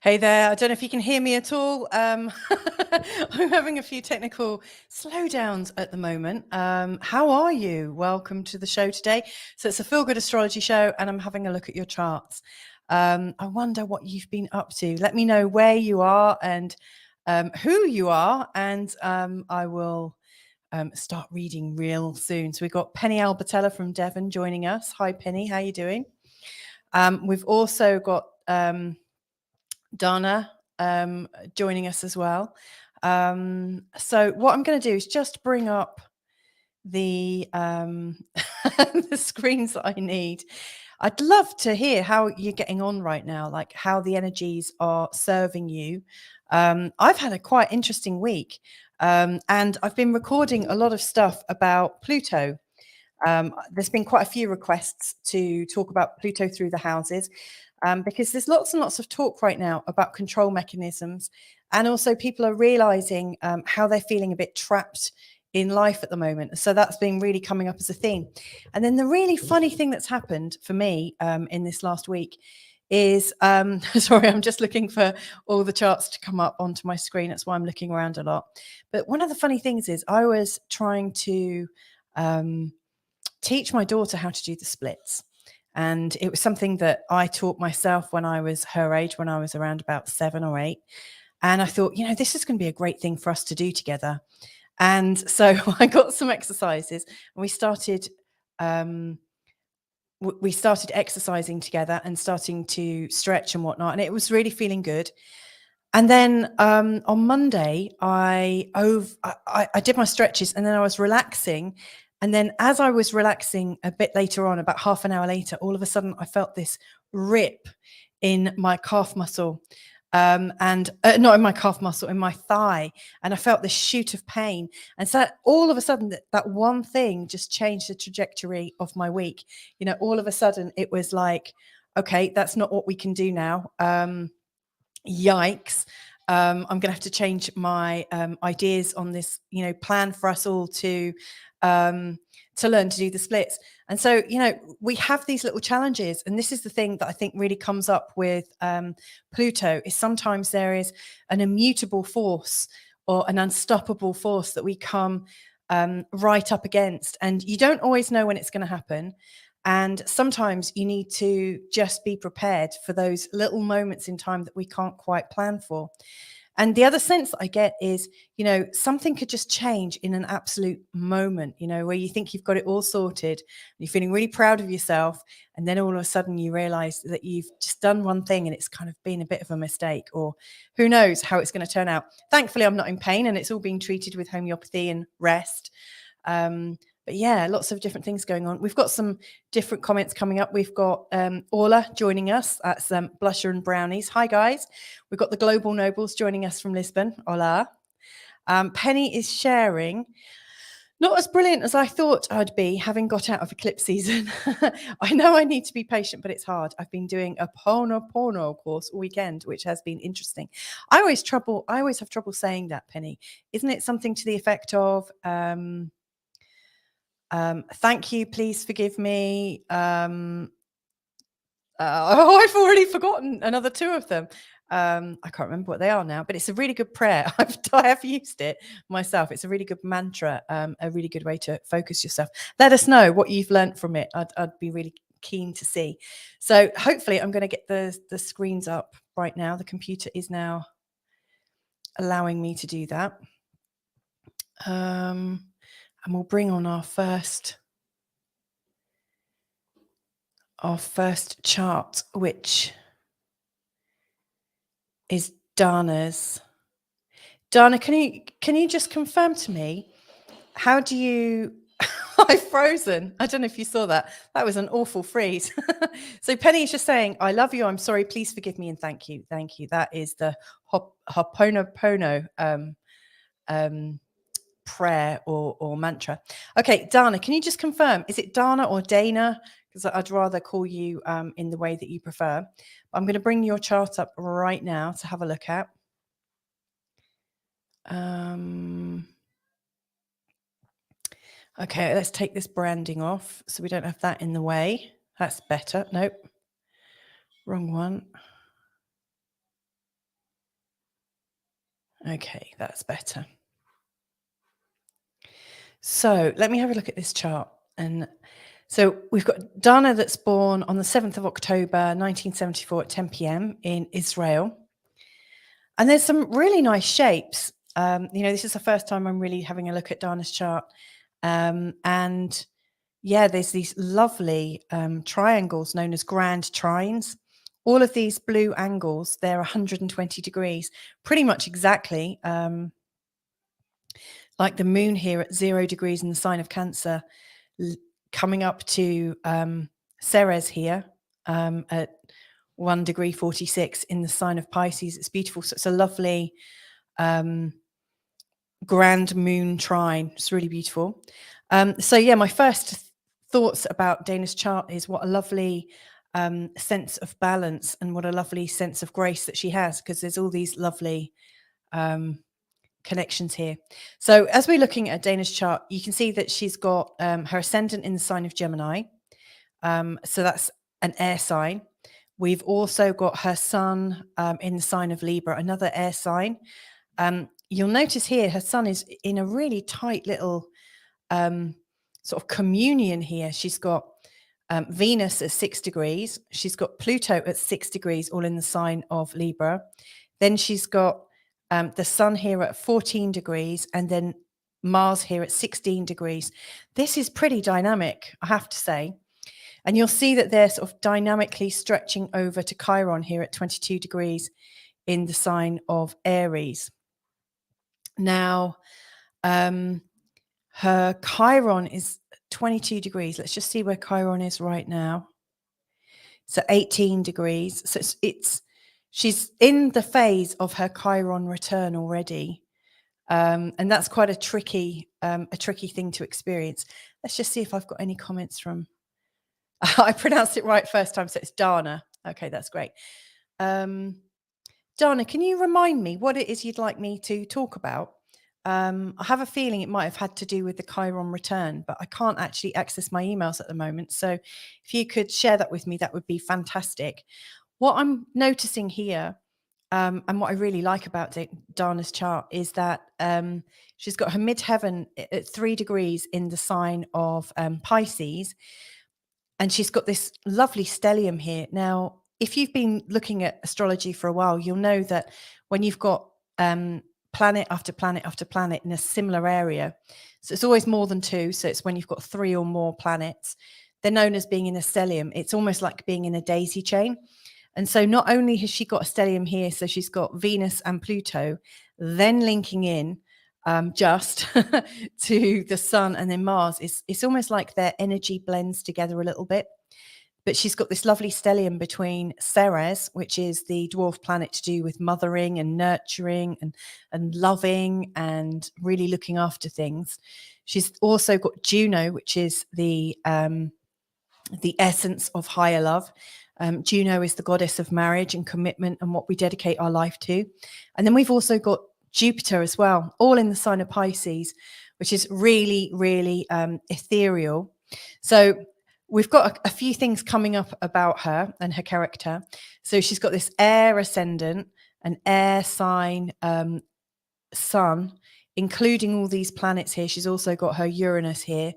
Hey there. I don't know if you can hear me at all. I'm having a few technical slowdowns at the moment. How are you? Welcome to the show today. So it's a Feel Good Astrology show, and I'm having a look at your charts. I wonder what you've been up to. Let me know where you are and who you are, and I will start reading real soon. So we've got Penny Albertella from Devon joining us. Hi, Penny. How are you doing? We've also got Dana joining us as well. So what I'm going to do is just bring up the the screens that I need. I'd love to hear how you're getting on right now, like how the energies are serving you. I've had a quite interesting week, and I've been recording a lot of stuff about Pluto. There's been quite a few requests to talk about Pluto through the houses, because there's lots and lots of talk right now about control mechanisms. And also people are realizing how they're feeling a bit trapped in life at the moment. So that's been really coming up as a theme. And then the really funny thing that's happened for me in this last week is, sorry, I'm just looking for all the charts to come up onto my screen. That's why I'm looking around a lot. But one of the funny things is I was trying to teach my daughter how to do the splits. And it was something that I taught myself when I was her age, when I was around about 7 or 8. And I thought, this is going to be a great thing for us to do together. And so I got some exercises, and we started exercising together and starting to stretch and whatnot. And it was really feeling good. And then on Monday, I did my stretches, and then I was relaxing. And then as I was relaxing a bit later on, about half an hour later, all of a sudden I felt this rip in my calf muscle, and not in my calf muscle, in my thigh. And I felt this shoot of pain. And so all of a sudden that one thing just changed the trajectory of my week. All of a sudden it was like, okay, that's not what we can do now. Yikes. I'm going to have to change my ideas on this, plan for us all to learn to do the splits. And so, we have these little challenges. And this is the thing that I think really comes up with Pluto, is sometimes there is an immutable force or an unstoppable force that we come right up against. And you don't always know when it's going to happen. And sometimes you need to just be prepared for those little moments in time that we can't quite plan for. And the other sense that I get is, something could just change in an absolute moment, where you think you've got it all sorted, you're feeling really proud of yourself. And then all of a sudden you realize that you've just done one thing and it's kind of been a bit of a mistake, or who knows how it's going to turn out. Thankfully, I'm not in pain, and it's all being treated with homeopathy and rest. But yeah, lots of different things going on. We've got some different comments coming up. We've got Orla joining us. That's Blusher and Brownies. Hi, guys. We've got the Global Nobles joining us from Lisbon. Hola. Penny is sharing. Not as brilliant as I thought I'd be, having got out of eclipse season. I know I need to be patient, but it's hard. I've been doing a porno course all weekend, which has been interesting. I always have trouble saying that, Penny. Isn't it something to the effect of... thank you, please forgive me. I've already forgotten another 2 of them. I can't remember what they are now, but it's a really good prayer. I have used it myself. It's a really good mantra, a really good way to focus yourself. Let us know what you've learned from it. I'd be really keen to see. So hopefully I'm going to get the screens up right now. The computer is now allowing me to do that. And we'll bring on our first chart, which is Dana's. Dana, can you just confirm to me, how do you... I've frozen. I don't know if you saw that. That was an awful freeze. So Penny is just saying, I love you, I'm sorry, please forgive me, and thank you. Thank you. That is the Ho'oponopono prayer or mantra. Okay, Dana, can you just confirm, is it Dana or Dana? Because I'd rather call you in the way that you prefer. I'm going to bring your chart up right now to have a look at. Okay, let's take this branding off so we don't have that in the way. That's better. Nope. Wrong one. Okay, that's better. So let me have a look at this chart. And so we've got Dana that's born on the 7th of October, 1974 at 10 p.m. in Israel. And there's some really nice shapes. This is the first time I'm really having a look at Dana's chart. And yeah, there's these lovely triangles known as grand trines. All of these blue angles, they're 120 degrees, pretty much exactly like the moon here at 0 degrees in the sign of Cancer, coming up to Ceres here at 1 degree 46 in the sign of Pisces. It's beautiful. So it's a lovely grand moon trine. It's really beautiful. So yeah, my first thoughts about Dana's chart is what a lovely sense of balance and what a lovely sense of grace that she has, because there's all these lovely connections here. So as we're looking at Dana's chart, you can see that she's got her ascendant in the sign of Gemini. So that's an air sign. We've also got her sun in the sign of Libra, another air sign. You'll notice here her sun is in a really tight little sort of communion here. She's got Venus at 6 degrees. She's got Pluto at 6 degrees, all in the sign of Libra. Then she's got the sun here at 14 degrees and then Mars here at 16 degrees. This is pretty dynamic, I have to say. And you'll see that they're sort of dynamically stretching over to Chiron here at 22 degrees in the sign of Aries. Now, her Chiron is 22 degrees. Let's just see where Chiron is right now. So 18 degrees. So she's in the phase of her Chiron return already. And that's quite a tricky thing to experience. Let's just see if I've got any comments from I pronounced it right first time, so it's Dana. Okay, that's great. Dana, can you remind me what it is you'd like me to talk about? I have a feeling it might have had to do with the Chiron return, but I can't actually access my emails at the moment. So if you could share that with me, that would be fantastic. What I'm noticing here, and what I really like about Dana's chart, is that she's got her midheaven at 3 degrees in the sign of Pisces. And she's got this lovely stellium here. Now, if you've been looking at astrology for a while, you'll know that when you've got planet after planet after planet in a similar area, so it's always more than 2. So it's when you've got 3 or more planets, they're known as being in a stellium. It's almost like being in a daisy chain. And so not only has she got a stellium here, so she's got Venus and Pluto, then linking in just to the sun and then Mars. It's almost like their energy blends together a little bit. But she's got this lovely stellium between Ceres, which is the dwarf planet to do with mothering and nurturing and loving and really looking after things. She's also got Juno, which is the essence of higher love. Juno is the goddess of marriage and commitment and what we dedicate our life to. And then we've also got Jupiter as well, all in the sign of Pisces, which is really, really ethereal. So we've got a few things coming up about her and her character. So she's got this air ascendant, an air sign sun, including all these planets here. She's also got her Uranus here.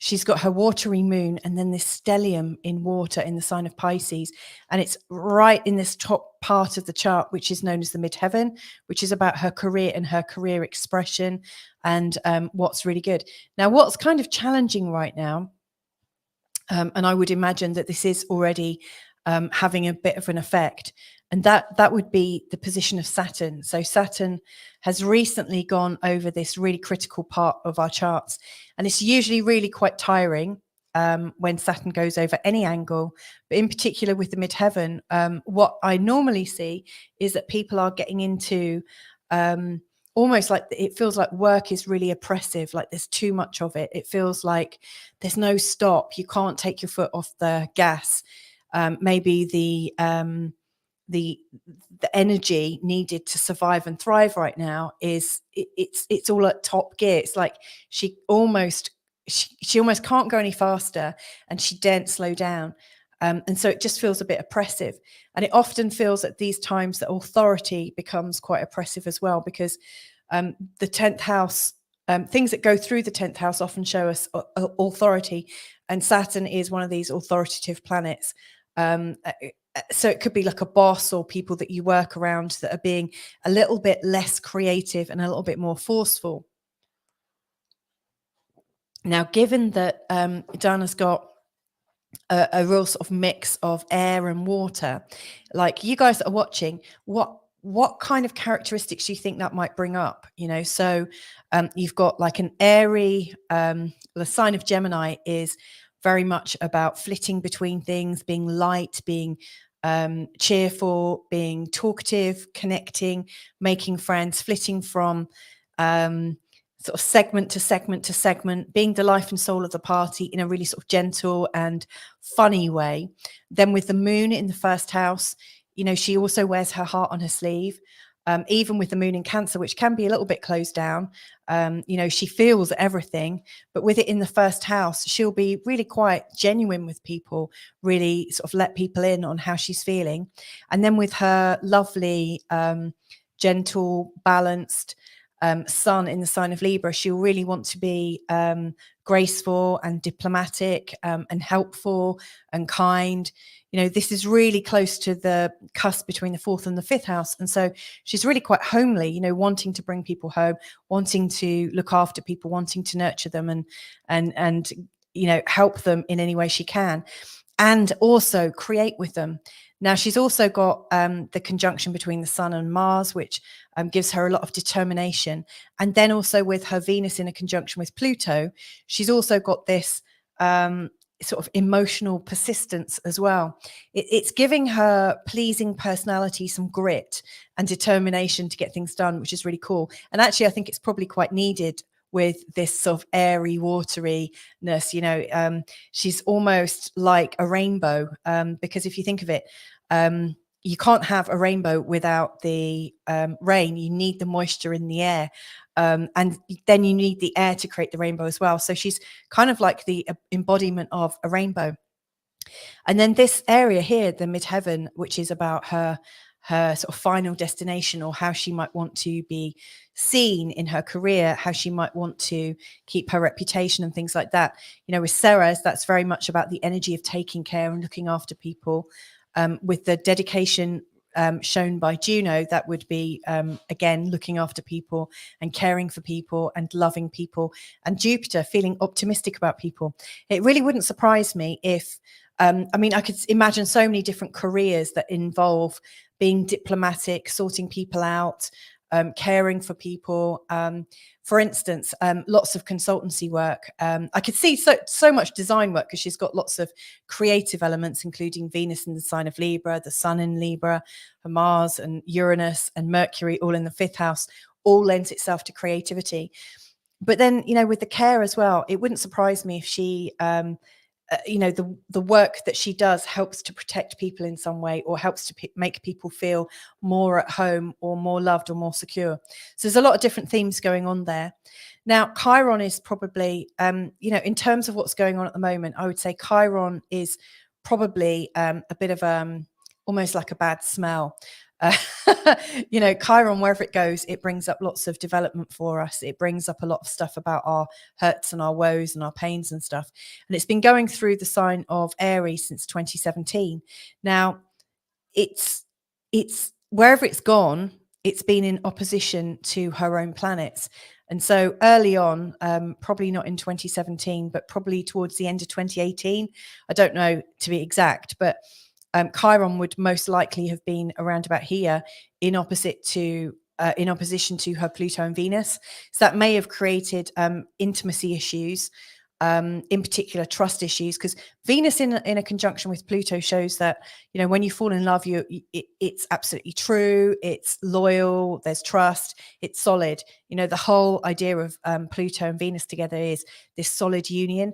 She's got her watery moon and then this stellium in water in the sign of Pisces. And it's right in this top part of the chart, which is known as the midheaven, which is about her career and her career expression and what's really good. Now, what's kind of challenging right now, and I would imagine that this is already having a bit of an effect, and that would be the position of Saturn. So Saturn has recently gone over this really critical part of our charts. And it's usually really quite tiring when Saturn goes over any angle. But in particular with the midheaven, what I normally see is that people are getting into almost like it feels like work is really oppressive, like there's too much of it. It feels like there's no stop. You can't take your foot off the gas. Maybe the energy needed to survive and thrive right now is it's all at top gear. It's like she almost can't go any faster and she daren't slow down. And so it just feels a bit oppressive. And it often feels at these times that authority becomes quite oppressive as well, because the 10th house, things that go through the 10th house often show us authority. And Saturn is one of these authoritative planets. So it could be like a boss or people that you work around that are being a little bit less creative and a little bit more forceful. Now, given that Dana's got a real sort of mix of air and water, like you guys that are watching, what kind of characteristics do you think that might bring up? So you've got like an airy, the sign of Gemini is very much about flitting between things, being light, being cheerful, being talkative, connecting, making friends, flitting from sort of segment to segment to segment, being the life and soul of the party in a really sort of gentle and funny way. Then with the moon in the first house, she also wears her heart on her sleeve. Even with the moon in Cancer, which can be a little bit closed down, she feels everything. But with it in the first house, she'll be really quite genuine with people, really sort of let people in on how she's feeling. And then with her lovely, gentle, balanced sun in the sign of Libra, she'll really want to be graceful and diplomatic and helpful and kind. This is really close to the cusp between the 4th and the 5th house. And so she's really quite homely, wanting to bring people home, wanting to look after people, wanting to nurture them and help them in any way she can, and also create with them. Now, she's also got the conjunction between the Sun and Mars, which gives her a lot of determination. And then also with her Venus in a conjunction with Pluto, she's also got this sort of emotional persistence as well. It's giving her pleasing personality some grit and determination to get things done, which is really cool. And actually, I think it's probably quite needed with this sort of airy wateriness. She's almost like a rainbow, because if you think of it, you can't have a rainbow without the rain. You need the moisture in the air. And then you need the air to create the rainbow as well. So she's kind of like the embodiment of a rainbow. And then this area here, the midheaven, which is about her sort of final destination, or how she might want to be seen in her career, how she might want to keep her reputation and things like that. With Ceres, that's very much about the energy of taking care and looking after people. With the dedication shown by Juno, that would be, again, looking after people and caring for people and loving people. And Jupiter, feeling optimistic about people. It really wouldn't surprise me if, I could imagine so many different careers that involve being diplomatic, sorting people out, caring for people. For instance, lots of consultancy work. I could see so much design work, because she's got lots of creative elements, including Venus in the sign of Libra, the Sun in Libra, her Mars and Uranus and Mercury all in the 5th house, all lends itself to creativity. But then, with the care as well, it wouldn't surprise me if she the work that she does helps to protect people in some way, or helps to make people feel more at home or more loved or more secure. So there's a lot of different themes going on there. Now, Chiron is probably, in terms of what's going on at the moment, I would say Chiron is probably a bit of almost like a bad smell. Chiron, wherever it goes, it brings up lots of development for us. It brings up a lot of stuff about our hurts and our woes and our pains and stuff. And it's been going through the sign of Aries since 2017. Now, it's wherever it's gone, it's been in opposition to her own planets. And so early on, probably not in 2017, but probably towards the end of 2018, I don't know to be exact, but Chiron would most likely have been around about here in opposition to her Pluto and Venus. So that may have created intimacy issues, in particular trust issues, because Venus in a conjunction with Pluto shows that, when you fall in love, it's absolutely true, it's loyal, there's trust, it's solid. The whole idea of Pluto and Venus together is this solid union.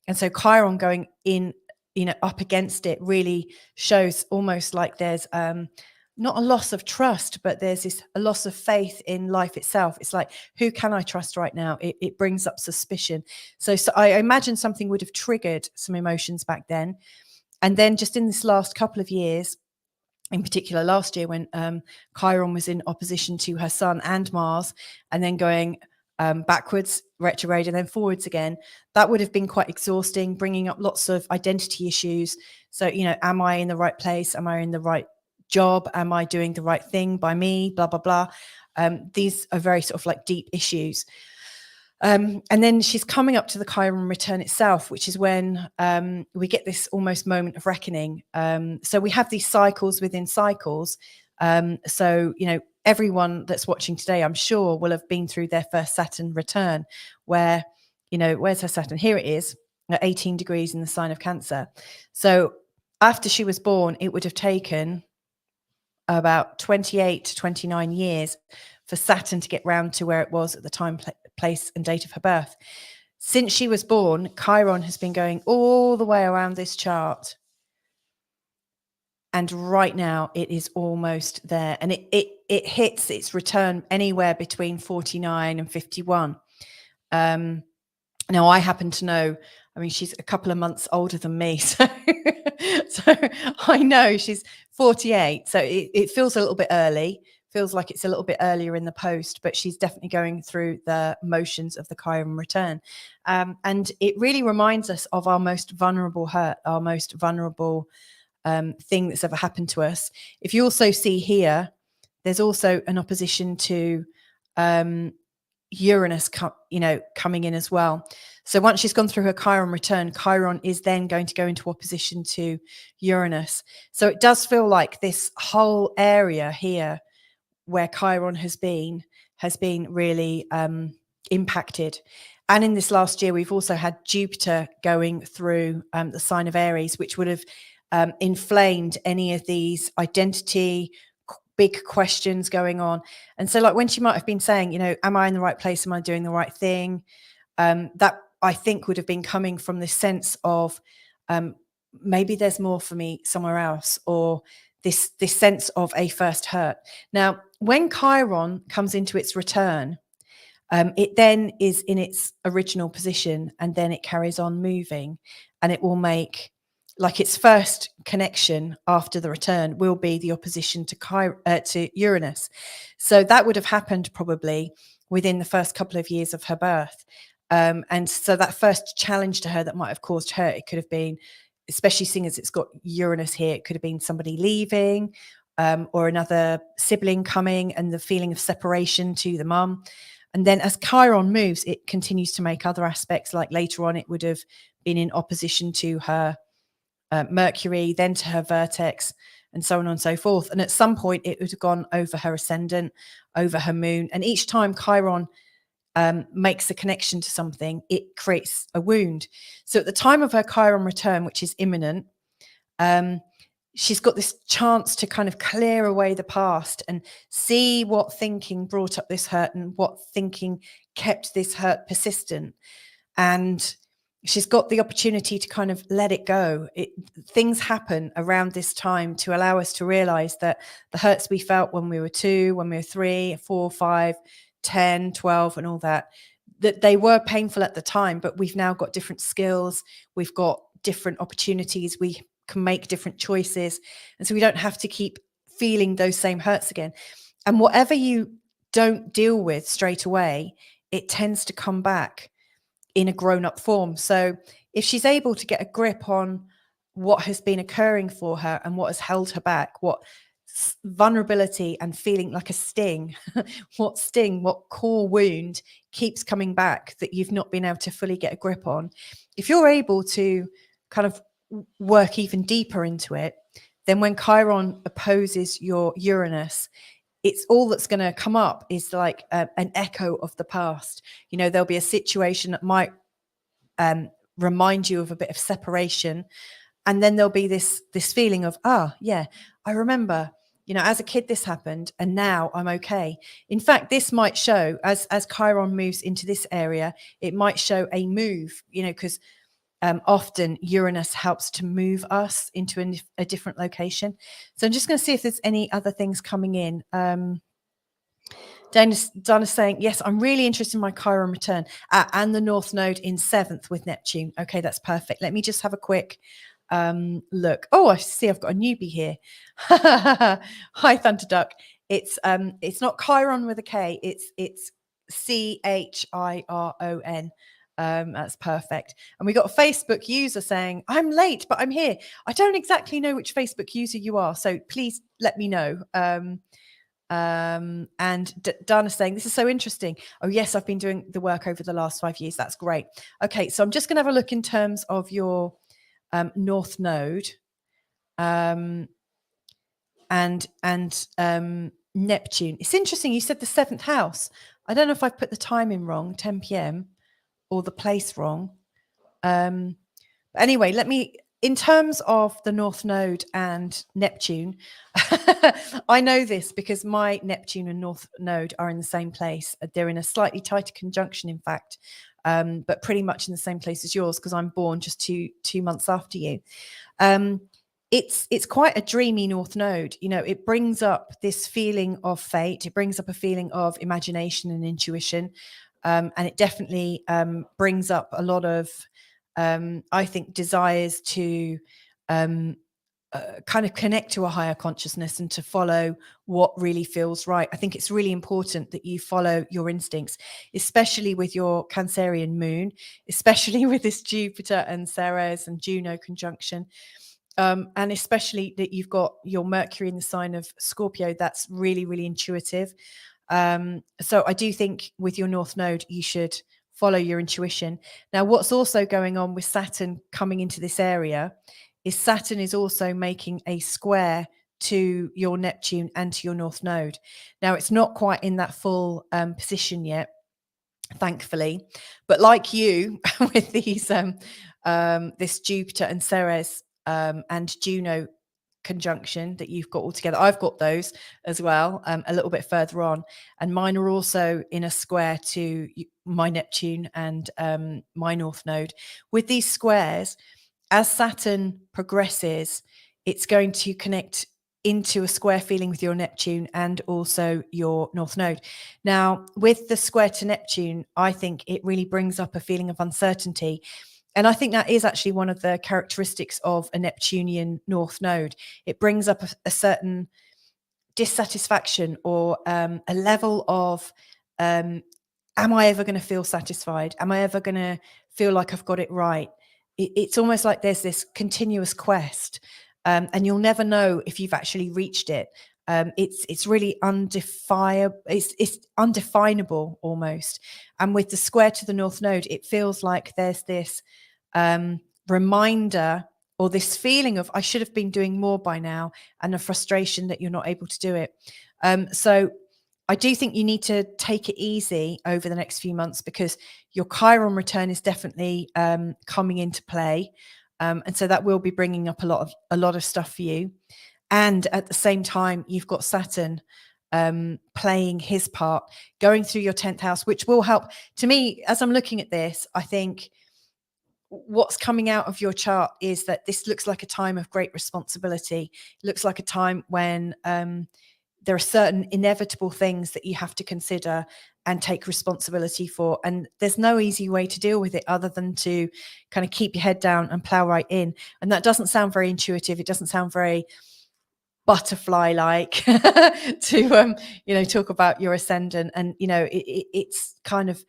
And so Chiron going in, up against it really shows almost like there's not a loss of trust, but there's a loss of faith in life itself. It's like, who can I trust right now? It brings up suspicion. So I imagine something would have triggered some emotions back then. And then just in this last couple of years, in particular last year when Chiron was in opposition to her sun and Mars, and then going backwards, retrograde, and then forwards again, that would have been quite exhausting, bringing up lots of identity issues. So, am I in the right place? Am I in the right job? Am I doing the right thing by me? Blah, blah, blah. These are very sort of like deep issues. And then she's coming up to the Chiron return itself, which is when we get this almost moment of reckoning. So we have these cycles within cycles. So, everyone that's watching today, I'm sure, will have been through their first Saturn return where, where's her Saturn? Here it is, at 18 degrees in the sign of Cancer. So after she was born, it would have taken about 28 to 29 years for Saturn to get round to where it was at the time, place, and date of her birth. Since she was born, Chiron has been going all the way around this chart. And right now it is almost there. And it hits its return anywhere between 49 and 51. Now I happen to know, she's a couple of months older than me. So, so I know she's 48. So it feels a little bit early. Feels like it's a little bit earlier in the post, but she's definitely going through the motions of the Chiron return. And it really reminds us of our most vulnerable hurt, our most vulnerable thing that's ever happened to us. If you also see here, there's also an opposition to Uranus, coming in as well. So once she's gone through her Chiron return, Chiron is then going to go into opposition to Uranus. So it does feel like this whole area here where Chiron has been really impacted. And in this last year, we've also had Jupiter going through the sign of Aries, which would have inflamed any of these identity big questions going on. And so like when she might have been saying, am I in the right place? Am I doing the right thing? That I think would have been coming from this sense of maybe there's more for me somewhere else, or this sense of a first hurt. Now, when Chiron comes into its return, it then is in its original position, and then it carries on moving, and it will make like its first connection after the return will be the opposition to Uranus. So that would have happened probably within the first couple of years of her birth. And so that first challenge to her that might have caused hurt, it could have been, especially seeing as it's got Uranus here, it could have been somebody leaving, or another sibling coming, and the feeling of separation to the mum. And then as Chiron moves, it continues to make other aspects, like later on it would have been in opposition to her Mercury, then to her vertex, and so on and so forth. And at some point it would have gone over her ascendant, over her moon. And each time Chiron makes a connection to something, it creates a wound. So at the time of her Chiron return, which is imminent, she's got this chance to kind of clear away the past and see what thinking brought up this hurt and what thinking kept this hurt persistent. And she's got the opportunity to kind of let it go. Things happen around this time to allow us to realize that the hurts we felt when we were 2, when we were 3, 4, 5, 10, 12, and all that they were painful at the time, but we've now got different skills. We've got different opportunities. We can make different choices. And so we don't have to keep feeling those same hurts again. And whatever you don't deal with straight away, it tends to come back in a grown-up form. So if she's able to get a grip on what has been occurring for her and what has held her back, what vulnerability and feeling like a sting, what core wound keeps coming back that you've not been able to fully get a grip on, if you're able to kind of work even deeper into it, then when Chiron opposes your Uranus, it's all that's going to come up is like an echo of the past. There'll be a situation that might remind you of a bit of separation, and then there'll be this feeling of, yeah, I remember, as a kid this happened, and now I'm okay. In fact, this might show as Chiron moves into this area, it might show a move, because often Uranus helps to move us into a different location. So I'm just going to see if there's any other things coming in. Dana's saying, yes, I'm really interested in my Chiron return and the North Node in 7th with Neptune. Okay, that's perfect. Let me just have a quick look. Oh, I see I've got a newbie here. Hi, Thunder Duck. It's not Chiron with a K, it's Chiron. That's perfect. And we got a Facebook user saying, I'm late, but I'm here. I don't exactly know which Facebook user you are, so please let me know. And Dana's saying, this is so interesting. Oh, yes, I've been doing the work over the last 5 years. That's great. Okay, so I'm just going to have a look in terms of your North Node and Neptune. It's interesting. You said the 7th house. I don't know if I've put the time in wrong, 10 p.m. or the place wrong. But anyway, in terms of the North Node and Neptune, I know this because my Neptune and North Node are in the same place. They're in a slightly tighter conjunction, in fact, but pretty much in the same place as yours because I'm born just two months after you. It's quite a dreamy North Node. You know, it brings up this feeling of fate. It brings up a feeling of imagination and intuition. And it definitely brings up a lot of, I think, desires to kind of connect to a higher consciousness and to follow what really feels right. I think it's really important that you follow your instincts, especially with your Cancerian moon, especially with this Jupiter and Ceres and Juno conjunction. And especially that you've got your Mercury in the sign of Scorpio. That's really, really intuitive. So I do think with your North Node, you should follow your intuition. Now, what's also going on with Saturn coming into this area is Saturn is also making a square to your Neptune and to your North Node. Now, it's not quite in that full position yet, thankfully. But like you, with these this Jupiter and Ceres and Juno conjunction that you've got all together, I've got those as well, a little bit further on, and mine are also in a square to my Neptune and my North Node. With these squares, as Saturn progresses, it's going to connect into a square feeling with your Neptune and also your North Node. Now, with the square to Neptune, I think it really brings up a feeling of uncertainty. And I think that is actually one of the characteristics of a Neptunian North Node. It brings up a certain dissatisfaction or a level of, am I ever going to feel satisfied? Am I ever going to feel like I've got it right? It's almost like there's this continuous quest, and you'll never know if you've actually reached it. It's really undefinable. It's undefinable almost. And with the square to the North Node, it feels like there's this reminder or this feeling of I should have been doing more by now, and a frustration that you're not able to do it. So I do think you need to take it easy over the next few months because your Chiron return is definitely coming into play. And so that will be bringing up a lot of stuff for you. And at the same time, you've got Saturn playing his part, going through your 10th house, which will help. To me, as I'm looking at this, I think what's coming out of your chart is that this looks like a time of great responsibility. It looks like a time when there are certain inevitable things that you have to consider and take responsibility for. And there's no easy way to deal with it other than to kind of keep your head down and plow right in. And that doesn't sound very intuitive. It doesn't sound very butterfly-like to, talk about your ascendant. And, it's kind of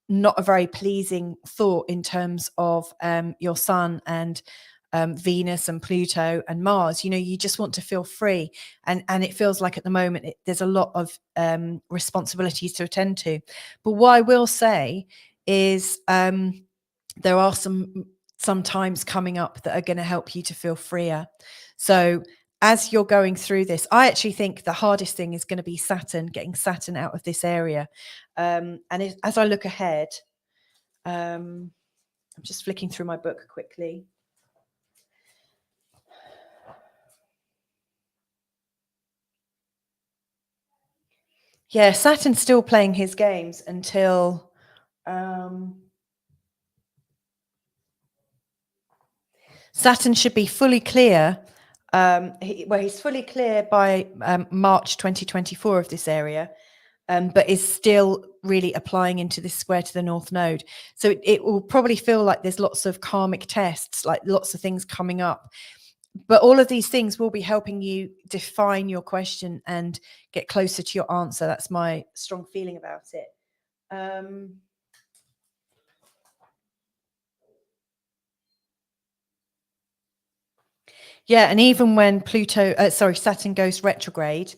not a very pleasing thought in terms of your sun and Venus and Pluto and Mars. You just want to feel free, and it feels like at the moment there's a lot of responsibilities to attend to. But what I will say is there are some times coming up that are going to help you to feel freer. So as you're going through this, I actually think the hardest thing is going to be Saturn, getting Saturn out of this area. And as I look ahead, I'm just flicking through my book quickly. Yeah, Saturn's still playing his games until Saturn should be fully clear. He's fully clear by March 2024 of this area. but is still really applying into this square to the North Node. So it will probably feel like there's lots of karmic tests, like lots of things coming up. But all of these things will be helping you define your question and get closer to your answer. That's my strong feeling about it. Yeah, and even when Saturn goes retrograde,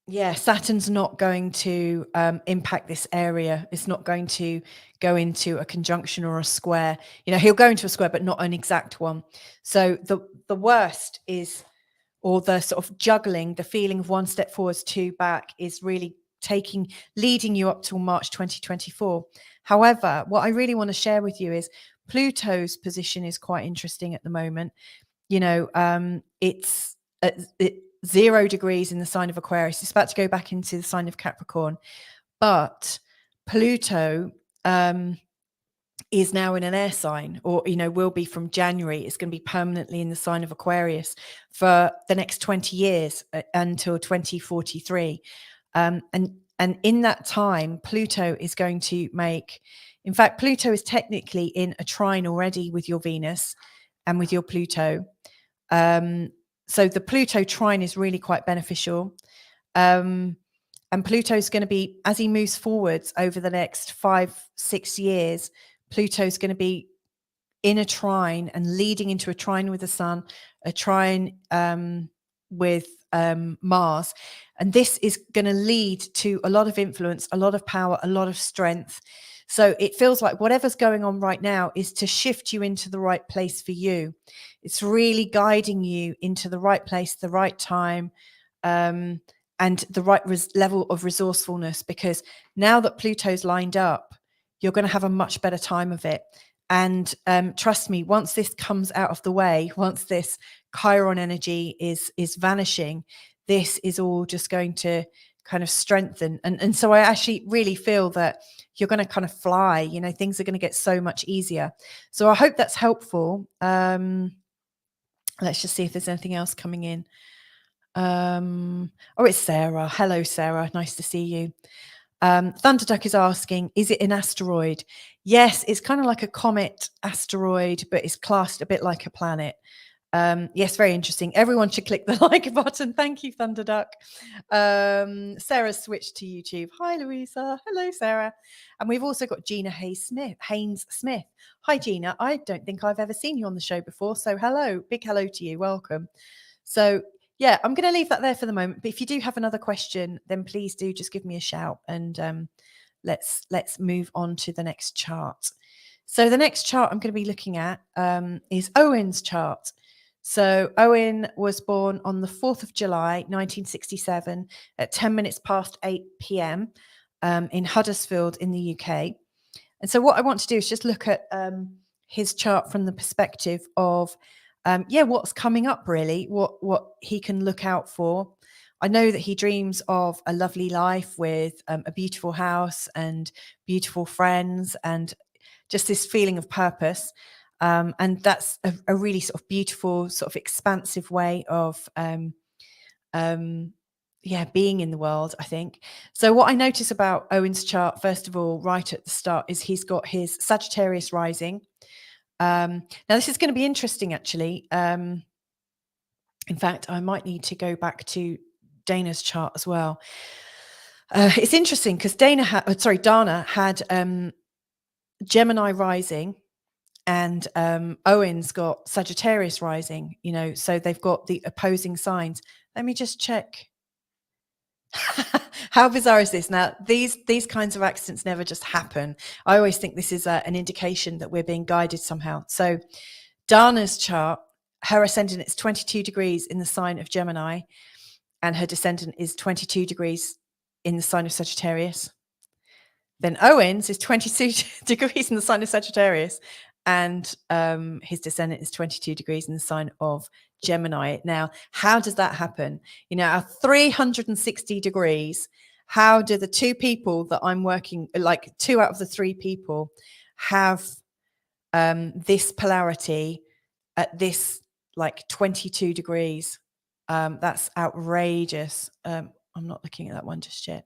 yeah, Saturn's not going to impact this area. It's not going to go into a conjunction or a square. You know, he'll go into a square, but not an exact one. So the worst is, or the sort of juggling, the feeling of one step forwards, two back, is really leading you up till March 2024. However, what I really want to share with you is Pluto's position is quite interesting at the moment. You know, it's at 0 degrees in the sign of Aquarius. It's about to go back into the sign of Capricorn, but Pluto is now in an air sign, or, you know, will be from January. It's going to be permanently in the sign of Aquarius for the next 20 years until 2043. And in that time, Pluto is going to make, in fact, Pluto is technically in a trine already with your Venus and with your Pluto. So the Pluto trine is really quite beneficial. And Pluto's going to be, as he moves forwards over the next 5-6 years, Pluto's going to be in a trine and leading into a trine with the sun, a trine with Mars. And this is going to lead to a lot of influence, a lot of power, a lot of strength. So it feels like whatever's going on right now is to shift you into the right place for you. It's really guiding you into the right place, the right time, and the right level of resourcefulness, because now that Pluto's lined up, you're going to have a much better time of it. And trust me, once this comes out of the way, once this Chiron energy is vanishing, this is all just going to kind of strengthen. And so I actually really feel that you're going to kind of fly, you know, things are going to get so much easier. So I hope that's helpful. Let's just see if there's anything else coming in. Oh, it's Sarah. Hello, Sarah. Nice to see you. Thunderduck is asking, is it an asteroid? Yes, it's kind of like a comet asteroid, but it's classed a bit like a planet. Yes, very interesting. Everyone should click the like button. Thank you, Thunderduck. Sarah's switched to YouTube. Hi, Louisa. Hello, Sarah. And we've also got Gina Haynes Smith. Hi, Gina. I don't think I've ever seen you on the show before. So hello, big hello to you. Welcome. So yeah, I'm going to leave that there for the moment. But if you do have another question, then please do just give me a shout, and let's move on to the next chart. So the next chart I'm going to be looking at is Owen's chart. So Owen was born on the 4th of July, 1967 at 10 minutes past 8 p.m. In Huddersfield in the UK. And so what I want to do is just look at his chart from the perspective of what's coming up, really, what he can look out for. I know that he dreams of a lovely life with a beautiful house and beautiful friends and just this feeling of purpose. And that's a really sort of beautiful, sort of expansive way of being in the world, I think. So what I notice about Owen's chart, first of all, right at the start, is he's got his Sagittarius rising. Now, this is going to be interesting, actually. In fact, I might need to go back to Dana's chart as well. It's interesting because Dana had Gemini rising, and Owen's got Sagittarius rising, you know, so they've got the opposing signs. Let me just check. How bizarre is this? Now, these kinds of accidents never just happen. I always think this is an indication that we're being guided somehow. So Dana's chart, her ascendant is 22 degrees in the sign of Gemini, and her descendant is 22 degrees in the sign of Sagittarius. Then Owen's is 22 degrees in the sign of Sagittarius, and his descendant is 22 degrees in the sign of Gemini. Now, how does that happen? You know, at 360 degrees, how do the two people that I'm working, like 2 out of the 3 people, have this polarity at this like 22 degrees? That's outrageous. I'm not looking at that one just yet.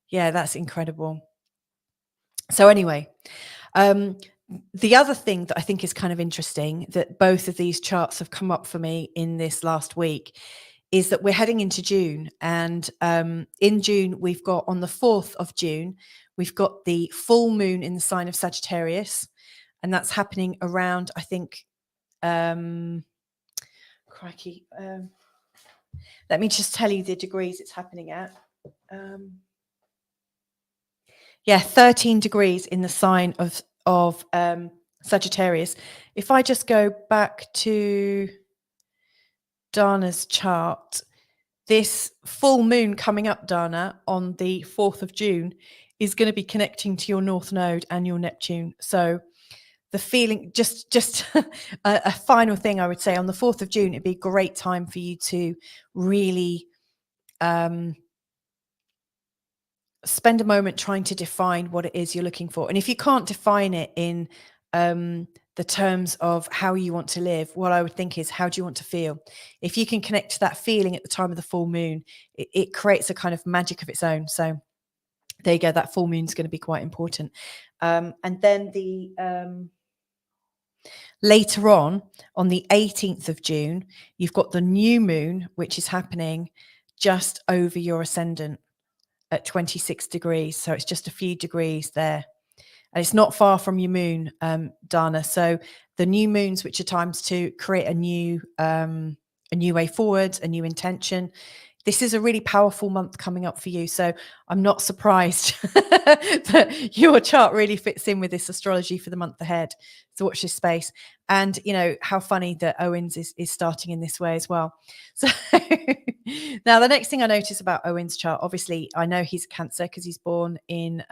Yeah, that's incredible. So anyway, the other thing that I think is kind of interesting that both of these charts have come up for me in this last week is that we're heading into June. And in June, we've got on the 4th of June, we've got the full moon in the sign of Sagittarius. And that's happening around, I think, crikey. Let me just tell you the degrees it's happening at. 13 degrees in the sign of Sagittarius. If I just go back to Dana's chart, this full moon coming up, Dana, on the 4th of June is going to be connecting to your North Node and your Neptune. So the feeling, just a final thing I would say, on the 4th of June, it'd be a great time for you to really spend a moment trying to define what it is you're looking for. And if you can't define it in the terms of how you want to live, what I would think is, how do you want to feel? If you can connect to that feeling at the time of the full moon, it creates a kind of magic of its own. So there you go. That full moon is going to be quite important. And then later on the 18th of June, you've got the new moon, which is happening just over your ascendant at 26 degrees. So it's just a few degrees there. And it's not far from your moon, Dana. So the new moons, which are times to create a new way forward, a new intention. This is a really powerful month coming up for you. So I'm not surprised that your chart really fits in with this astrology for the month ahead. So watch this space. And, you know, how funny that Owen's is starting in this way as well. So now the next thing I notice about Owen's chart, obviously, I know he's a Cancer because he's born in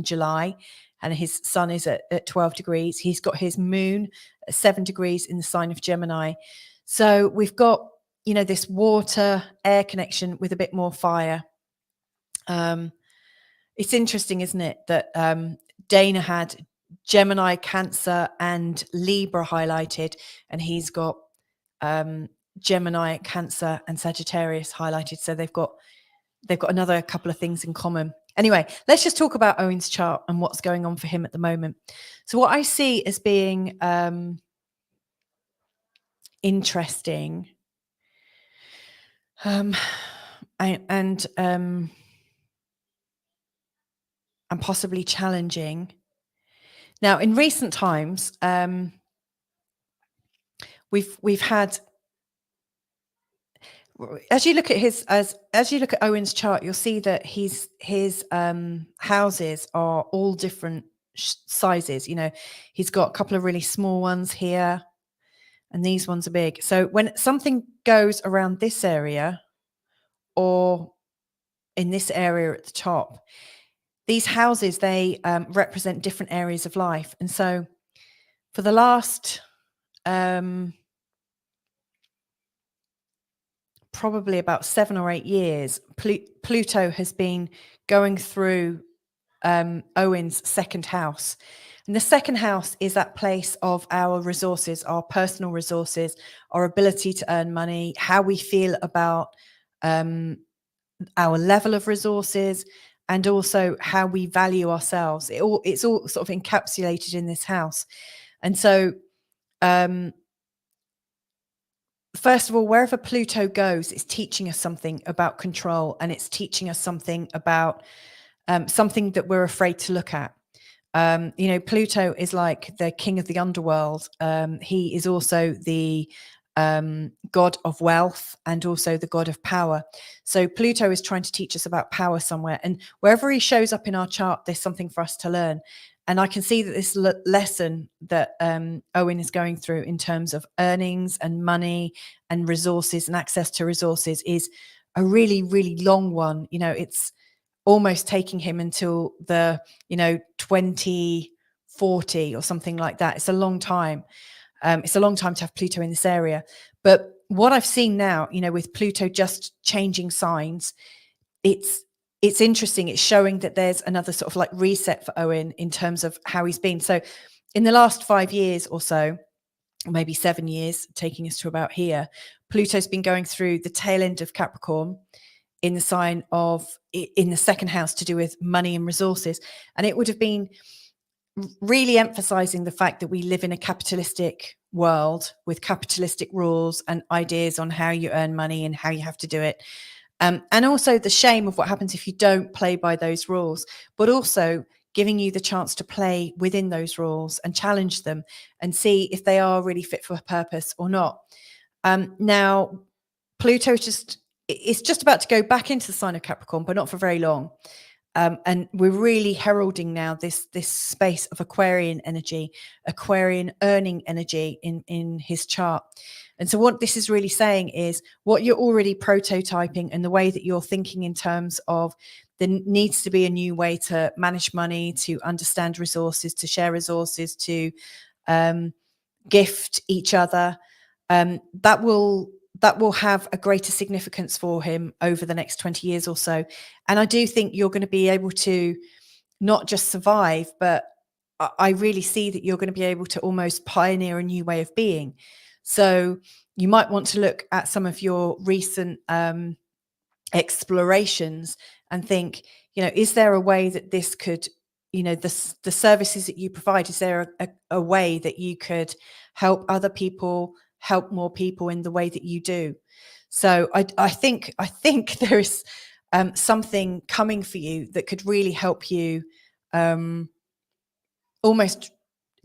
July, and his sun is at 12 degrees. He's got his moon at 7 degrees in the sign of Gemini. So we've got, you know, this water air connection with a bit more fire. It's interesting, isn't it, that Dana had Gemini, Cancer, and Libra highlighted, and he's got Gemini, Cancer, and Sagittarius highlighted. So they've got another couple of things in common. Anyway, let's just talk about Owen's chart and what's going on for him at the moment. So what I see as being interesting and possibly challenging. Now, in recent times, we've had, as you look at Owen's chart, you'll see that his houses are all different sizes. You know, he's got a couple of really small ones here, and these ones are big. So when something goes around this area or in this area at the top, these houses, they represent different areas of life. And so for the last probably about 7 or 8 years, Pluto has been going through Owen's second house. And the second house is that place of our resources, our personal resources, our ability to earn money, how we feel about our level of resources, and also how we value ourselves. It's all sort of encapsulated in this house. And so first of all, wherever Pluto goes, it's teaching us something about control, and it's teaching us something about something that we're afraid to look at. You know, Pluto is like the king of the underworld. He is also the god of wealth and also the god of power. So Pluto is trying to teach us about power somewhere, and wherever he shows up in our chart, there's something for us to learn. And I can see that this lesson that Owen is going through in terms of earnings and money and resources and access to resources is a really, really long one. You know, it's almost taking him until the, 2040 or something like that. It's a long time. It's a long time to have Pluto in this area. But what I've seen now, with Pluto just changing signs, it's interesting. It's showing that there's another sort of like reset for Owen in terms of how he's been. So in the last 5 years or so, maybe 7 years, taking us to about here, Pluto's been going through the tail end of Capricorn in the sign of, in the second house, to do with money and resources. And it would have been really emphasizing the fact that we live in a capitalistic world with capitalistic rules and ideas on how you earn money and how you have to do it. And also the shame of what happens if you don't play by those rules, but also giving you the chance to play within those rules and challenge them and see if they are really fit for purpose or not. Now, Pluto is just about to go back into the sign of Capricorn, but not for very long. And we're really heralding now this space of Aquarian energy, Aquarian earning energy in his chart. And so what this is really saying is what you're already prototyping and the way that you're thinking in terms of there needs to be a new way to manage money, to understand resources, to share resources, to gift each other. That will have a greater significance for him over the next 20 years or so. And I do think you're going to be able to not just survive, but I really see that you're going to be able to almost pioneer a new way of being. So you might want to look at some of your recent explorations and think, is there a way that this could, the services that you provide, is there a way that you could help other people, help more people in the way that you do? So I think there is something coming for you that could really help you almost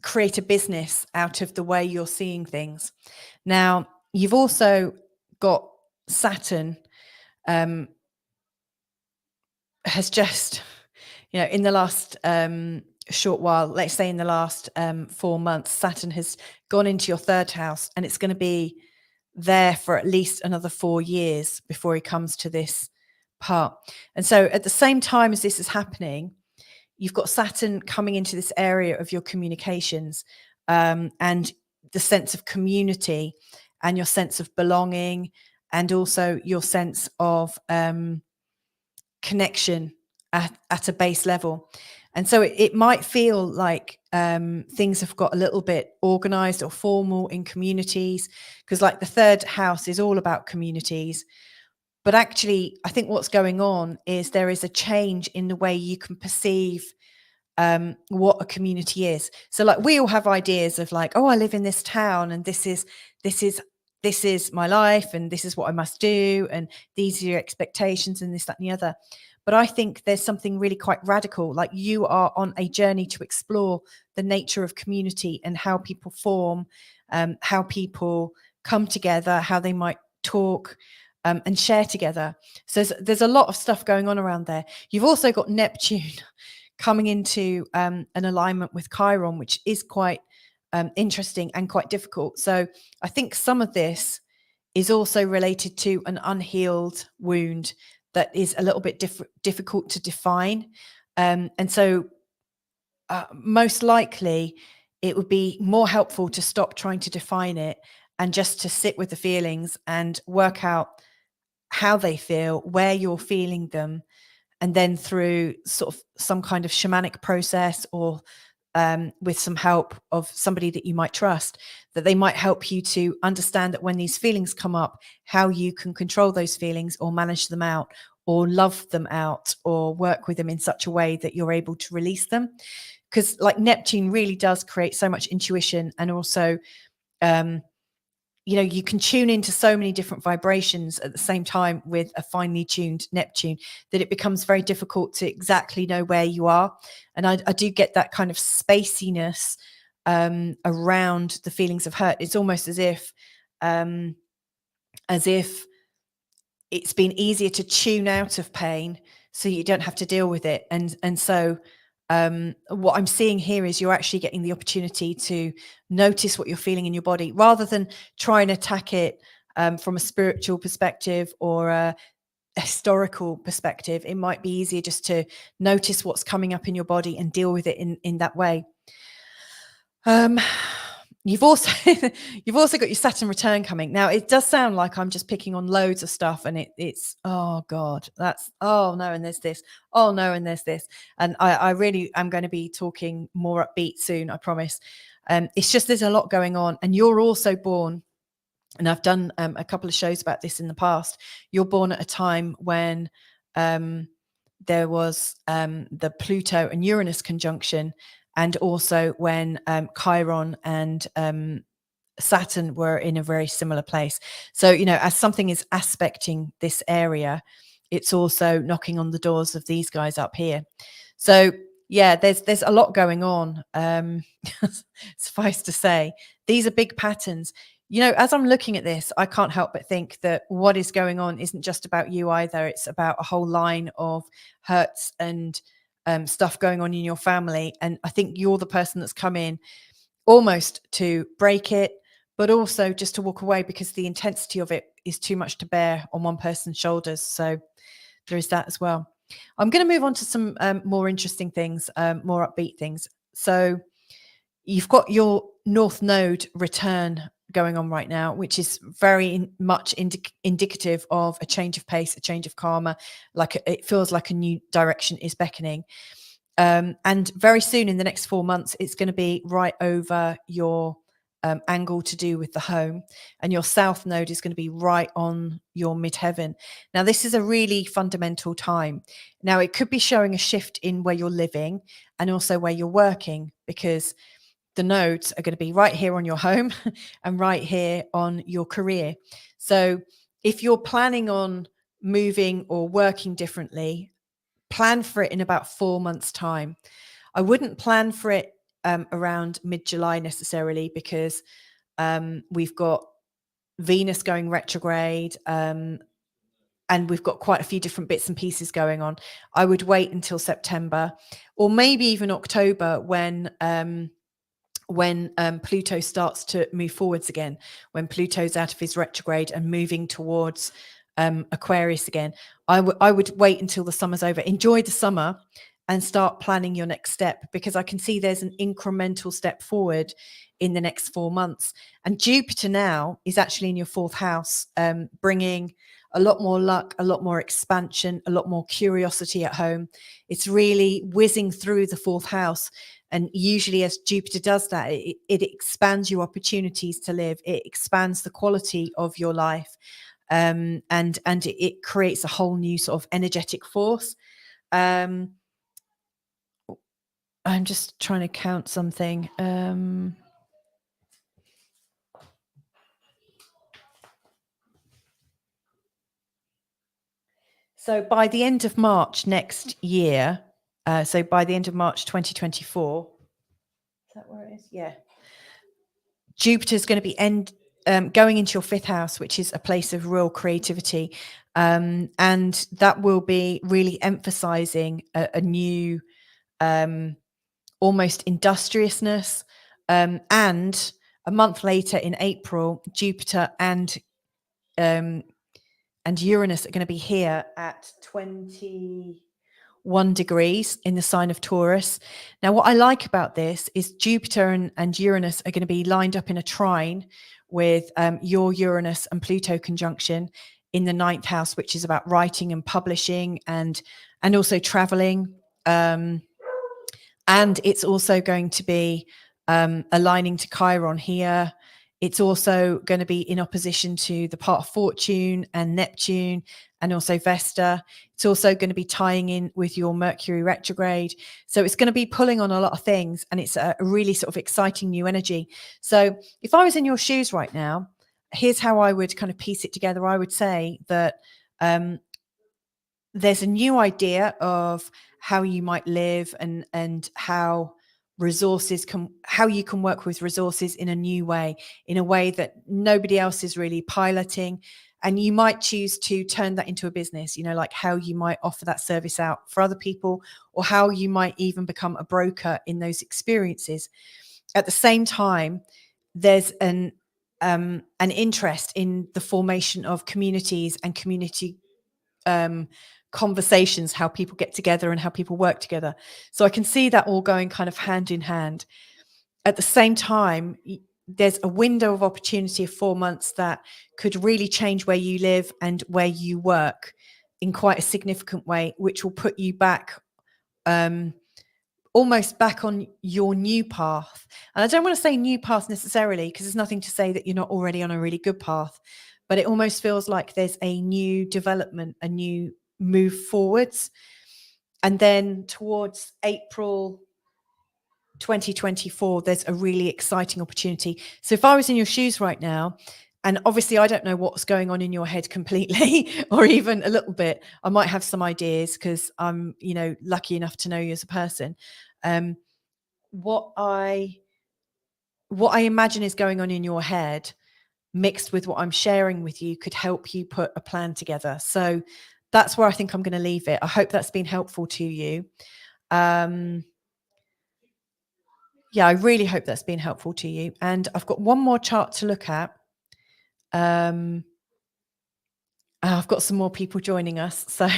create a business out of the way you're seeing things. Now, you've also got Saturn has just, in the last short while, let's say in the last 4 months, Saturn has gone into your third house, and it's going to be there for at least another 4 years before he comes to this part. And so at the same time as this is happening, you've got Saturn coming into this area of your communications and the sense of community and your sense of belonging, and also your sense of connection at a base level. And so it might feel like things have got a little bit organized or formal in communities, because like the third house is all about communities. But actually, I think what's going on is there is a change in the way you can perceive what a community is. So like we all have ideas of like, oh, I live in this town and this is my life and this is what I must do and these are your expectations and this, that, and the other. But I think there's something really quite radical. Like you are on a journey to explore the nature of community and how people form, how people come together, how they might talk and share together. So there's a lot of stuff going on around there. You've also got Neptune coming into an alignment with Chiron, which is quite interesting and quite difficult. So I think some of this is also related to an unhealed wound that is a little bit difficult to define. And so most likely it would be more helpful to stop trying to define it and just to sit with the feelings and work out how they feel, where you're feeling them, and then through sort of some kind of shamanic process or with some help of somebody that you might trust, that they might help you to understand that when these feelings come up, how you can control those feelings or manage them out or love them out or work with them in such a way that you're able to release them. Because like Neptune really does create so much intuition, and also you can tune into so many different vibrations at the same time with a finely tuned Neptune that it becomes very difficult to exactly know where you are. And I do get that kind of spaciness around the feelings of hurt. It's almost as if it's been easier to tune out of pain so you don't have to deal with it. And so what I'm seeing here is you're actually getting the opportunity to notice what you're feeling in your body rather than try and attack it from a spiritual perspective or a historical perspective. It might be easier just to notice what's coming up in your body and deal with it in that way. You've also got your Saturn return coming. Now, it does sound like I'm just picking on loads of stuff, and it's oh god, that's oh no, and there's this, oh no, and there's this, and I really am going to be talking more upbeat soon, I promise. It's just there's a lot going on, and you're also born and I've done a couple of shows about this in the past. You're born at a time when there was the Pluto and Uranus conjunction, and also when Chiron and Saturn were in a very similar place. So, as something is aspecting this area, it's also knocking on the doors of these guys up here. So, yeah, there's a lot going on. Suffice to say, these are big patterns. As I'm looking at this, I can't help but think that what is going on isn't just about you either. It's about a whole line of hurts and stuff going on in your family. And I think you're the person that's come in almost to break it, but also just to walk away because the intensity of it is too much to bear on one person's shoulders. So there is that as well. I'm going to move on to some more interesting things, more upbeat things. So you've got your North Node return going on right now, which is very much indicative of a change of pace, a change of karma. Like it feels like a new direction is beckoning. And very soon in the next 4 months, it's going to be right over your angle to do with the home, and your South Node is going to be right on your midheaven. Now, this is a really fundamental time. Now, it could be showing a shift in where you're living and also where you're working, because the nodes are going to be right here on your home and right here on your career. So if you're planning on moving or working differently, plan for it in about 4 months' time. I wouldn't plan for it around mid-July necessarily, because we've got Venus going retrograde, and we've got quite a few different bits and pieces going on. I would wait until September, or maybe even October, when Pluto starts to move forwards again, when Pluto's out of his retrograde and moving towards Aquarius again. I would wait until the summer's over. Enjoy the summer and start planning your next step, because I can see there's an incremental step forward in the next 4 months. And Jupiter now is actually in your 4th house, bringing a lot more luck, a lot more expansion, a lot more curiosity at home. It's really whizzing through the 4th house. And usually as Jupiter does that, it expands your opportunities to live. It expands the quality of your life. And it creates a whole new sort of energetic force. I'm just trying to count something. So by the end of March next year, so by the end of March 2024, is that where it is? Yeah. Jupiter's going to be going into your 5th house, which is a place of real creativity. And that will be really emphasizing a new, almost industriousness. And a month later in April, Jupiter and Uranus are going to be here at 21 degrees in the sign of Taurus. Now, what I like about this is Jupiter and Uranus are going to be lined up in a trine with your Uranus and Pluto conjunction in the 9th house, which is about writing and publishing and also traveling. And it's also going to be aligning to Chiron here. It's also going to be in opposition to the part of Fortune and Neptune, and also Vesta. It's also going to be tying in with your Mercury retrograde. So it's going to be pulling on a lot of things, and it's a really sort of exciting new energy. So if I was in your shoes right now, here's how I would kind of piece it together. I would say that there's a new idea of how you might live and how you can work with resources in a new way, in a way that nobody else is really piloting. And you might choose to turn that into a business, like how you might offer that service out for other people, or how you might even become a broker in those experiences. At the same time, there's an interest in the formation of communities and community conversations, how people get together and how people work together. So I can see that all going kind of hand in hand. At the same time, there's a window of opportunity of 4 months that could really change where you live and where you work in quite a significant way, which will put you back almost back on your new path. And I don't want to say new path necessarily, because there's nothing to say that you're not already on a really good path, but it almost feels like there's a new development, a new move forwards. And then towards April 2024, there's a really exciting opportunity. So if I was in your shoes right now, and obviously I don't know what's going on in your head completely or even a little bit, I might have some ideas because I'm, lucky enough to know you as a person. What I imagine is going on in your head mixed with what I'm sharing with you could help you put a plan together. So that's where I think I'm going to leave it. I hope that's been helpful to you. Yeah, I really hope that's been helpful to you. And I've got one more chart to look at. I've got some more people joining us. So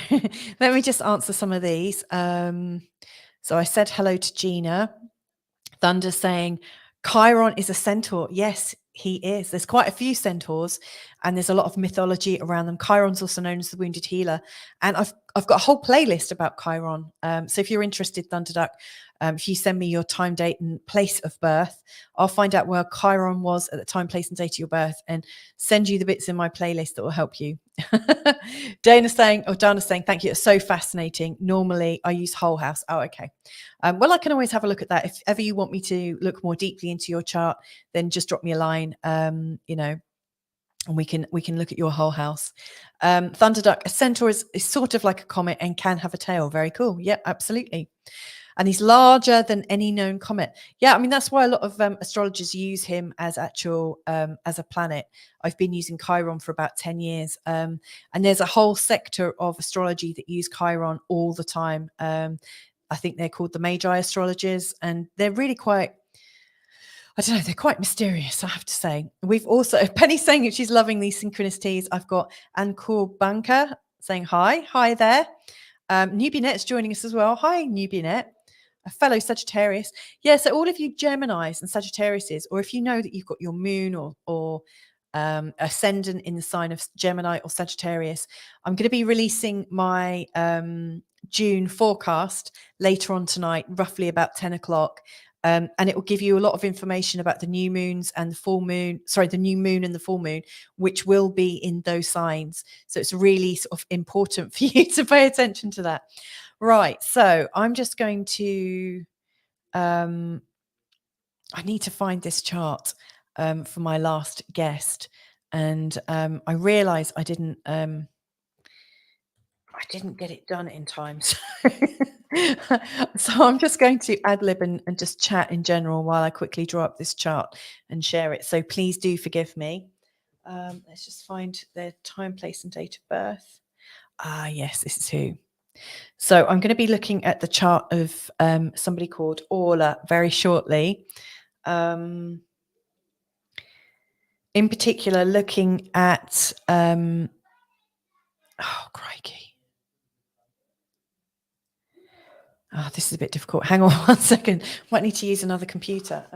let me just answer some of these. So I said hello to Gina. Thunder saying, Chiron is a centaur. Yes, he is. There's quite a few centaurs and there's a lot of mythology around them. Chiron's also known as the wounded healer. And I've got a whole playlist about Chiron. So if you're interested, Thunderduck, if you send me your time, date and place of birth, I'll find out where Chiron was at the time, place and date of your birth and send you the bits in my playlist that will help you. Dana's saying, thank you. It's so fascinating. Normally I use whole house. Oh, okay. Well, I can always have a look at that. If ever you want me to look more deeply into your chart, then just drop me a line, and we can look at your whole house. Thunderduck, a centaur is sort of like a comet and can have a tail. Very cool. Yep, absolutely. And he's larger than any known comet. Yeah, I mean, that's why a lot of astrologers use him as actual, as a planet. I've been using Chiron for about 10 years. And there's a whole sector of astrology that use Chiron all the time. I think they're called the Magi astrologers, and they're really quite, I don't know, they're quite mysterious, I have to say. We've also, Penny's saying that she's loving these synchronicities. I've got Ankur Banker saying hi. Hi there. Newbinet's joining us as well. Hi, Newbinet, a fellow Sagittarius. Yeah, so all of you Geminis and Sagittariuses, or if you know that you've got your moon or ascendant in the sign of Gemini or Sagittarius, I'm going to be releasing my June forecast later on tonight, roughly about 10 o'clock. And it will give you a lot of information about the new moons and the full moon, the new moon and the full moon, which will be in those signs. So it's really sort of important for you to pay attention to that. Right. So I'm just going to, I need to find this chart for my last guest. And I realized I didn't get it done in time. So I'm just going to ad lib and just chat in general while I quickly draw up this chart and share it. So please do forgive me. Let's just find their time, place and date of birth. Yes, this is who. So I'm going to be looking at the chart of somebody called Orla very shortly. In particular, looking at, oh, crikey. Oh, this is a bit difficult. Hang on 1 second. Might need to use another computer.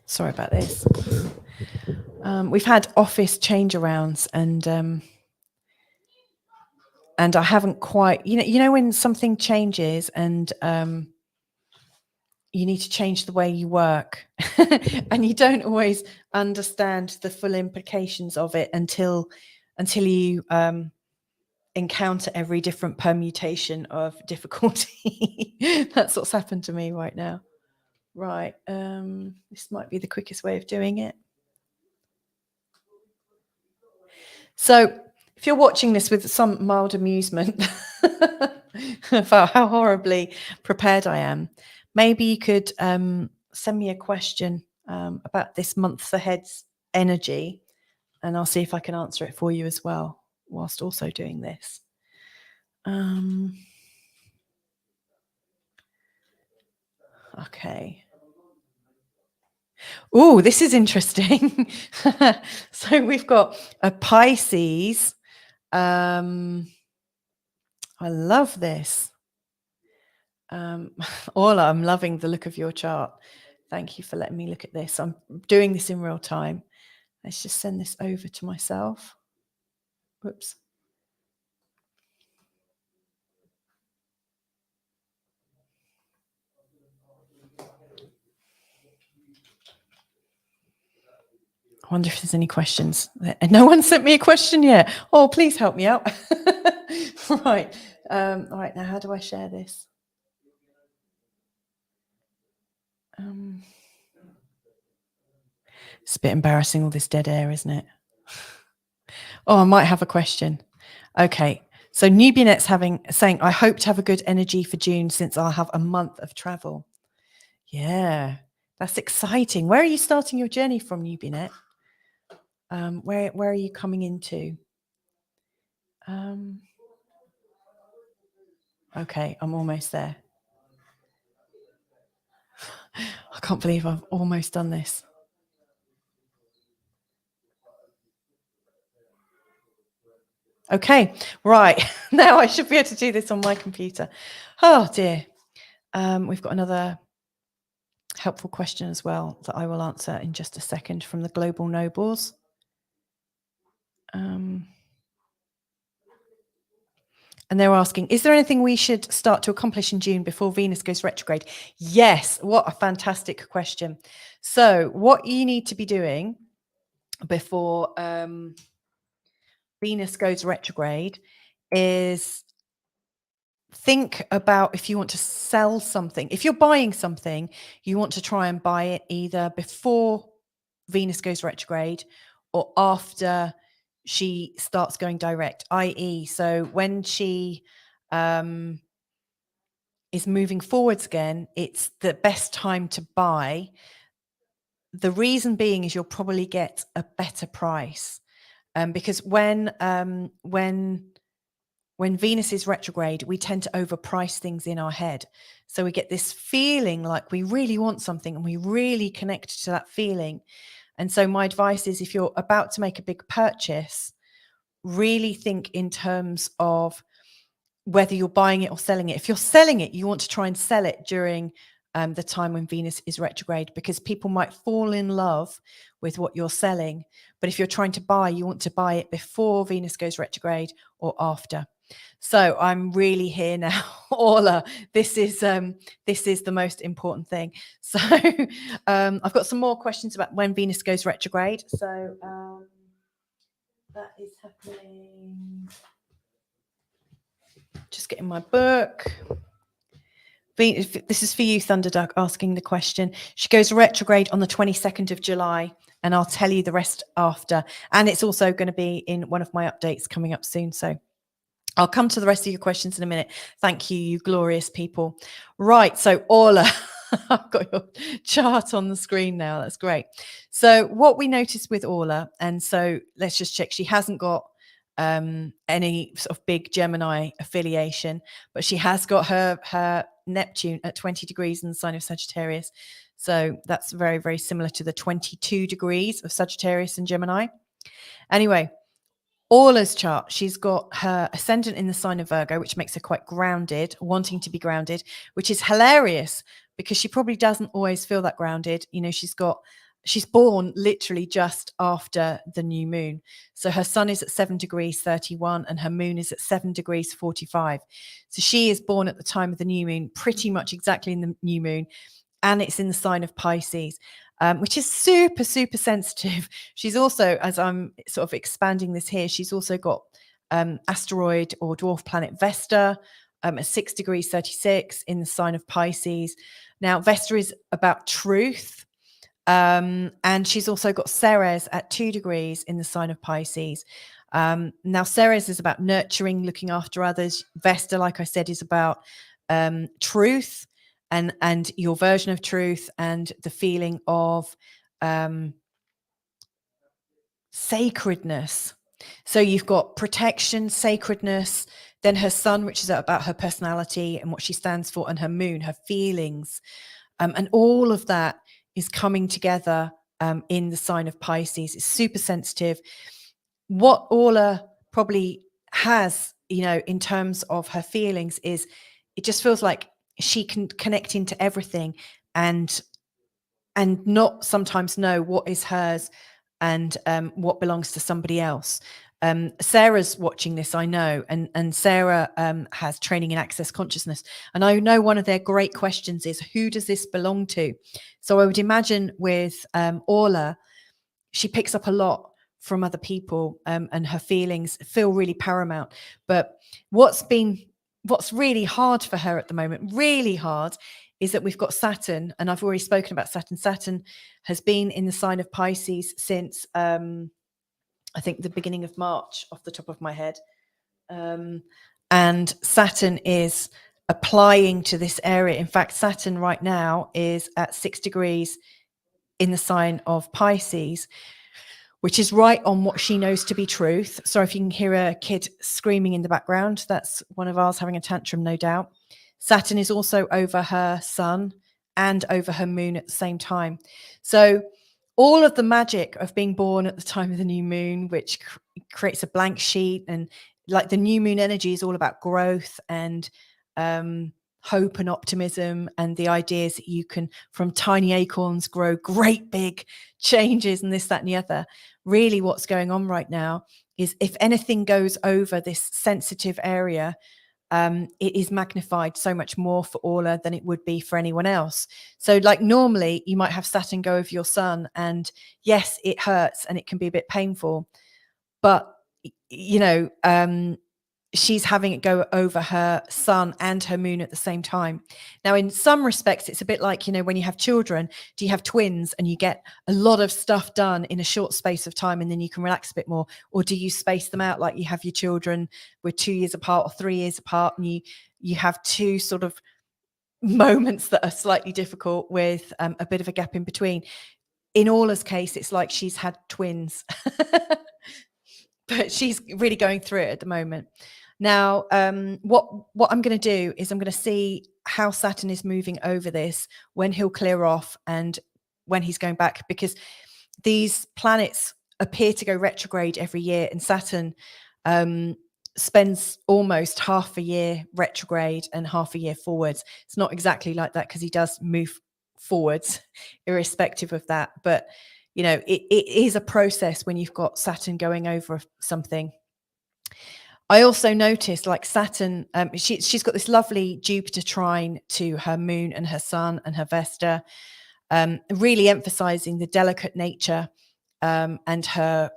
Sorry about this. We've had office change arounds and I haven't quite, you know, when something changes and you need to change the way you work and you don't always understand the full implications of it until you encounter every different permutation of difficulty. That's what's happened to me right now. Right. This might be the quickest way of doing it. So if you're watching this with some mild amusement about how horribly prepared I am, maybe you could send me a question about this month ahead's energy, and I'll see if I can answer it for you as well, whilst also doing this. Okay. Oh, this is interesting. So we've got a Pisces. I love this. Orla, I'm loving the look of your chart. Thank you for letting me look at this. I'm doing this in real time. Let's just send this over to myself. Whoops. I wonder if there's any questions. No one sent me a question yet. Oh, please help me out. Right. All right. Now, how do I share this? It's a bit embarrassing, all this dead air, isn't it? Oh, I might have a question. Okay. So Nubinet's saying, I hope to have a good energy for June since I'll have a month of travel. Yeah, that's exciting. Where are you starting your journey from, Nubinet? Where are you coming into? Okay, I'm almost there. I can't believe I've almost done this. Okay, right. Now I should be able to do this on my computer. Oh dear. We've got another helpful question as well that I will answer in just a second from the Global Nobles. And they're asking, is there anything we should start to accomplish in June before Venus goes retrograde? Yes. What a fantastic question. So what you need to be doing before Venus goes retrograde is think about if you want to sell something. If you're buying something, you want to try and buy it either before Venus goes retrograde or after she starts going direct, i.e., so when she is moving forwards again, it's the best time to buy. The reason being is you'll probably get a better price, because when Venus is retrograde, we tend to overprice things in our head. So we get this feeling like we really want something and we really connect to that feeling. And so my advice is, if you're about to make a big purchase, really think in terms of whether you're buying it or selling it. If you're selling it, you want to try and sell it during the time when Venus is retrograde, because people might fall in love with what you're selling. But if you're trying to buy, you want to buy it before Venus goes retrograde or after. So I'm really here now, Orla. This is the most important thing. So I've got some more questions about when Venus goes retrograde. So that is happening. Just getting my book. This is for you, Thunderduck, asking the question. She goes retrograde on the 22nd of July, and I'll tell you the rest after. And it's also going to be in one of my updates coming up soon. So I'll come to the rest of your questions in a minute. Thank you, you glorious people. Right. So Orla, I've got your chart on the screen now. That's great. So what we noticed with Orla, and so let's just check. She hasn't got any sort of big Gemini affiliation, but she has got her Neptune at 20 degrees in the sign of Sagittarius. So that's very, very similar to the 22 degrees of Sagittarius and Gemini. Anyway, Orla's chart, she's got her ascendant in the sign of Virgo, which makes her quite grounded, wanting to be grounded, which is hilarious because she probably doesn't always feel that grounded. You know, she's born literally just after the new moon. So her sun is at 7 degrees 31 and her moon is at 7 degrees 45. So she is born at the time of the new moon, pretty much exactly in the new moon. And it's in the sign of Pisces, which is super, super sensitive. She's also, as I'm sort of expanding this here, she's also got asteroid or dwarf planet Vesta at 6 degrees 36 in the sign of Pisces. Now, Vesta is about truth. And she's also got Ceres at 2 degrees in the sign of Pisces. Now, Ceres is about nurturing, looking after others. Vesta, like I said, is about truth and your version of truth and the feeling of sacredness. So you've got protection, sacredness, then her sun, which is about her personality and what she stands for, and her moon, her feelings. And all of that is coming together in the sign of Pisces. It's super sensitive. What Orla probably has, you know, in terms of her feelings, is it just feels like she can connect into everything and not sometimes know what is hers and what belongs to somebody else. Sarah's watching this, I know, and Sarah has training in access consciousness. And I know one of their great questions is, who does this belong to? So I would imagine with Orla, she picks up a lot from other people, and her feelings feel really paramount. But what's really hard for her at the moment, really hard, is that we've got Saturn, and I've already spoken about Saturn. Saturn has been in the sign of Pisces since I think the beginning of March, off the top of my head. And Saturn is applying to this area. In fact, Saturn right now is at 6 degrees in the sign of Pisces, which is right on what she knows to be truth. So if you can hear a kid screaming in the background, that's one of ours having a tantrum, no doubt. Saturn is also over her sun and over her moon at the same time. So all of the magic of being born at the time of the new moon, which creates a blank sheet, and like the new moon energy is all about growth and hope and optimism, and the ideas that you can, from tiny acorns, grow great big changes and this, that, and the other. Really what's going on right now is, if anything goes over this sensitive area, it is magnified so much more for Orla than it would be for anyone else. So like normally you might have Saturn go over your sun, and yes, it hurts and it can be a bit painful, but you know, she's having it go over her sun and her moon at the same time. Now, in some respects, it's a bit like, you know, when you have children, do you have twins and you get a lot of stuff done in a short space of time and then you can relax a bit more? Or do you space them out like you have your children with 2 years apart or 3 years apart, and you have two sort of moments that are slightly difficult with a bit of a gap in between? In Orla's case, it's like she's had twins, but she's really going through it at the moment. Now, what I'm going to do is I'm going to see how Saturn is moving over this, when he'll clear off and when he's going back, because these planets appear to go retrograde every year, and Saturn spends almost half a year retrograde and half a year forwards. It's not exactly like that because he does move forwards irrespective of that. But, you know, it is a process when you've got Saturn going over something. I also noticed, like Saturn, she's got this lovely Jupiter trine to her moon and her sun and her Vesta, really emphasizing the delicate nature and her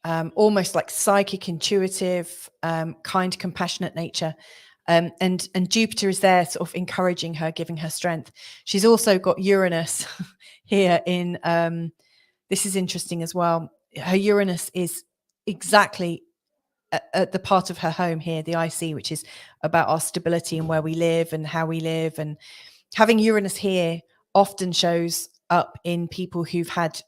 almost like psychic, intuitive, kind, compassionate nature. And Jupiter is there sort of encouraging her, giving her strength. She's also got Uranus here in, this is interesting as well. Her Uranus is exactly at the part of her home here, the IC, which is about our stability and where we live and how we live. And having Uranus here often shows up in people who've had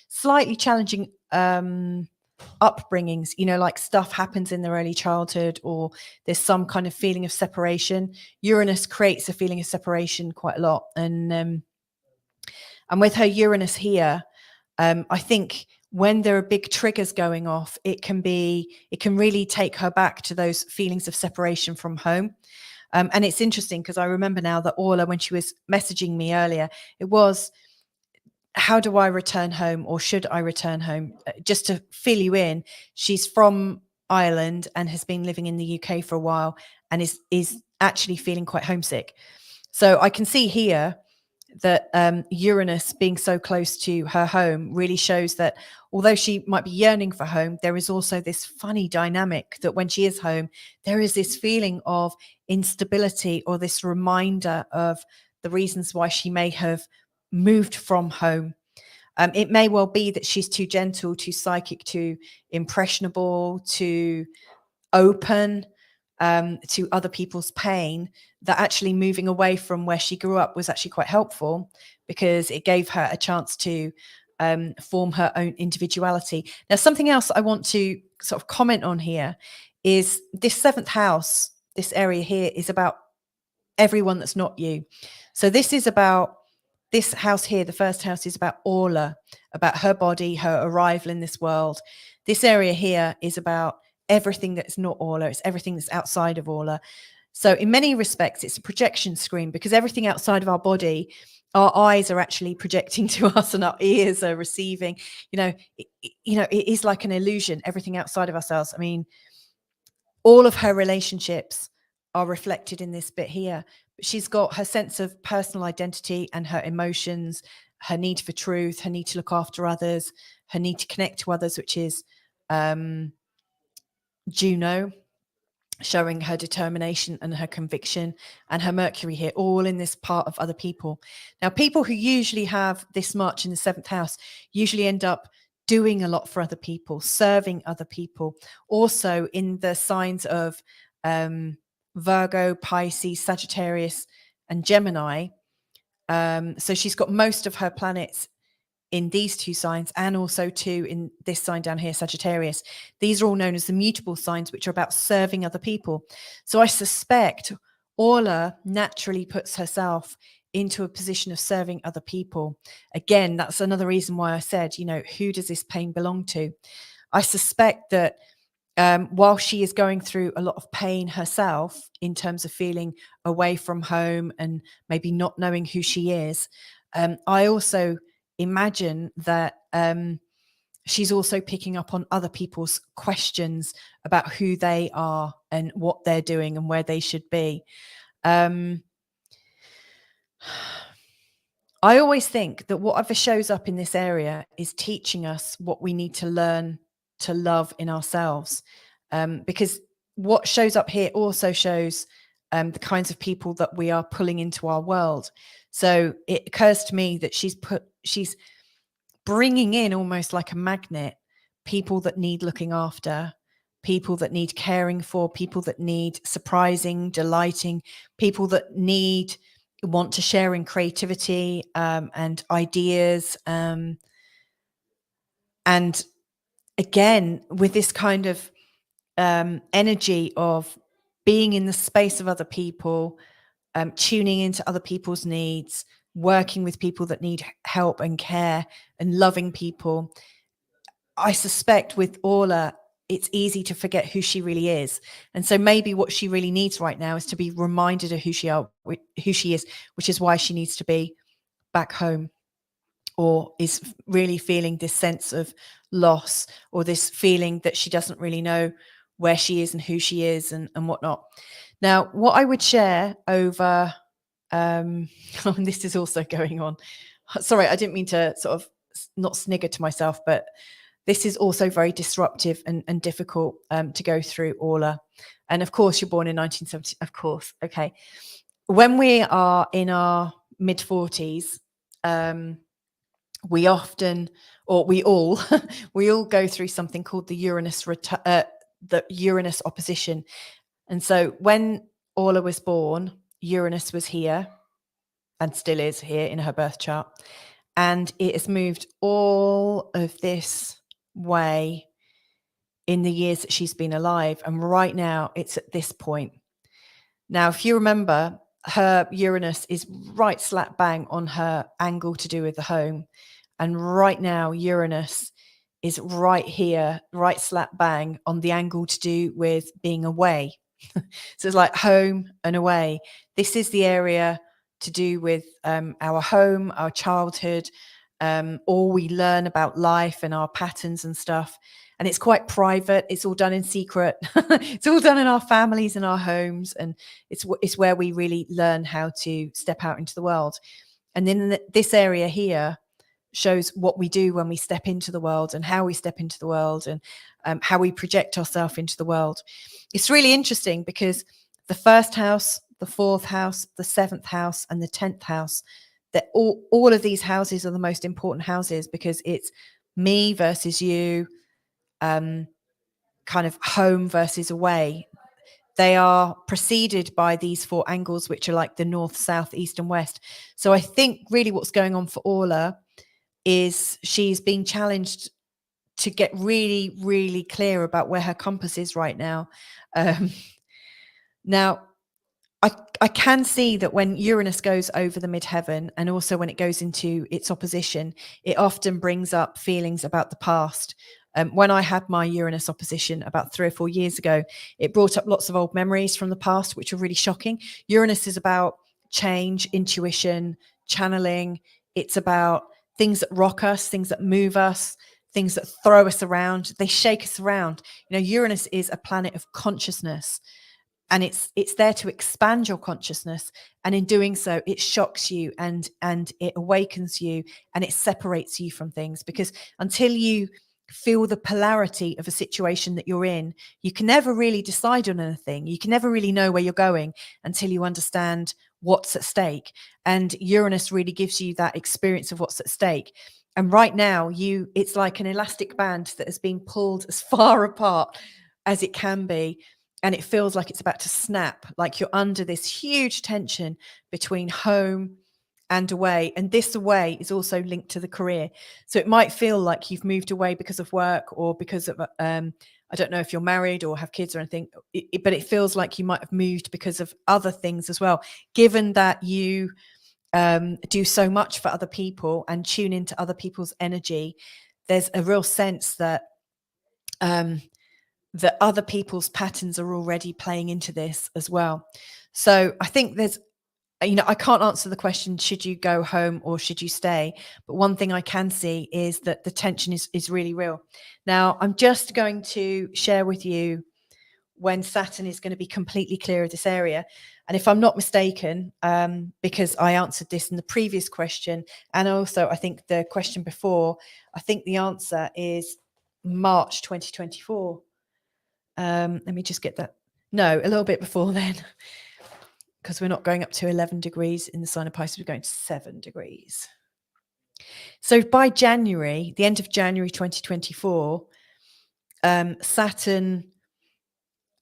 slightly challenging upbringings, you know, like stuff happens in their early childhood, or there's some kind of feeling of separation. Uranus creates a feeling of separation quite a lot. And with her Uranus here, I think when there are big triggers going off, it can really take her back to those feelings of separation from home. And it's interesting because I remember now that Orla, when she was messaging me earlier, it was, how do I return home, or should I return home? Just to fill you in, she's from Ireland and has been living in the UK for a while, and is actually feeling quite homesick. So I can see here that Uranus being so close to her home really shows that although she might be yearning for home, there is also this funny dynamic that when she is home, there is this feeling of instability, or this reminder of the reasons why she may have moved from home. It may well be that she's too gentle, too psychic, too impressionable, too open to other people's pain, that actually moving away from where she grew up was actually quite helpful, because it gave her a chance to form her own individuality. Now, something else I want to sort of comment on here is this 7th house, this area here, is about everyone that's not you. So this is about this house here. The first house is about Orla, about her body, her arrival in this world. This area here is about everything that's not Orla. It's everything that's outside of Orla. So in many respects, it's a projection screen, because everything outside of our body our eyes are actually projecting to us and our ears are receiving. It is like an illusion, everything outside of ourselves. I mean, all of her relationships are reflected in this bit here. But she's got her sense of personal identity and her emotions, her need for truth, her need to look after others, her need to connect to others, which is Juno, showing her determination and her conviction, and her Mercury here, all in this part of other people. Now, people who usually have this much in the 7th house usually end up doing a lot for other people, serving other people. Also in the signs of Virgo, Pisces, Sagittarius, and Gemini. So she's got most of her planets in these 2 signs, and also 2 in this sign down here, Sagittarius. These are all known as the mutable signs, which are about serving other people. So I suspect Orla naturally puts herself into a position of serving other people. Again, that's another reason why I said, who does this pain belong to? I suspect that while she is going through a lot of pain herself in terms of feeling away from home and maybe not knowing who she is, I also imagine that she's also picking up on other people's questions about who they are and what they're doing and where they should be. I always think that whatever shows up in this area is teaching us what we need to learn to love in ourselves, because what shows up here also shows the kinds of people that we are pulling into our world. So it occurs to me that she's bringing in, almost like a magnet, people that need looking after, people that need caring for, people that need surprising, delighting, people that want to share in creativity and ideas. And again, with this kind of energy of being in the space of other people, tuning into other people's needs, working with people that need help and care, and loving people. I suspect with Orla, it's easy to forget who she really is. And so maybe what she really needs right now is to be reminded of who she is, which is why she needs to be back home, or is really feeling this sense of loss, or this feeling that she doesn't really know where she is and who she is and whatnot. Now, what I would share over, and this is also going on. Sorry, I didn't mean to sort of not snigger to myself, but this is also very disruptive and difficult to go through, Orla. And of course, you're born in 1970. Of course. Okay. When we are in our mid 40s, we often, or we all, we all go through something called the Uranus opposition. And so when Orla was born, Uranus was here and still is here in her birth chart. And it has moved all of this way in the years that she's been alive. And right now it's at this point. Now, if you remember, her Uranus is right slap bang on her angle to do with the home. And right now, Uranus is right here, right slap bang on the angle to do with being away. So it's like home and away. This is the area to do with our home, our childhood, all we learn about life and our patterns and stuff. And it's quite private. It's all done in secret. It's all done in our families and our homes. And it's where we really learn how to step out into the world. And then this area here shows what we do when we step into the world, and how we step into the world, and how we project ourselves into the world. It's really interesting because the 1st house, the 4th house, the 7th house, and the 10th house, that all of these houses are the most important houses, because it's me versus you, kind of home versus away. They are preceded by these 4 angles, which are like the north, south, east, and west. So I think really what's going on for Orla is she's being challenged to get really, really clear about where her compass is right now. Now, I can see that when Uranus goes over the midheaven, and also when it goes into its opposition, it often brings up feelings about the past. When I had my Uranus opposition about 3 or 4 years ago, it brought up lots of old memories from the past, which were really shocking. Uranus is about change, intuition, channeling. It's about things that rock us, things that move us, things that throw us around. They shake us around. You know, Uranus is a planet of consciousness, and it's there to expand your consciousness, and in doing so it shocks you and it awakens you, and it separates you from things, because until you feel the polarity of a situation that you're in, you can never really decide on anything. You can never really know where you're going until you understand what's at stake, and Uranus really gives you that experience of what's at stake. And right now it's like an elastic band that has been pulled as far apart as it can be, and it feels like it's about to snap, like you're under this huge tension between home and away. And this away is also linked to the career. So it might feel like you've moved away because of work, or because of, I don't know if you're married or have kids or anything, but it feels like you might have moved because of other things as well. Given that you do so much for other people and tune into other people's energy, there's a real sense that that other people's patterns are already playing into this as well. So I think there's, you know, I can't answer the question, should you go home or should you stay? But one thing I can see is that the tension is really real. Now, I'm just going to share with you when Saturn is going to be completely clear of this area. And if I'm not mistaken, because I answered this in the previous question, and also I think the question before, I think the answer is March 2024. Let me just get that. No, a little bit before then, because we're not going up to 11 degrees in the sign of Pisces, we're going to 7 degrees. So by January, the end of January 2024, Saturn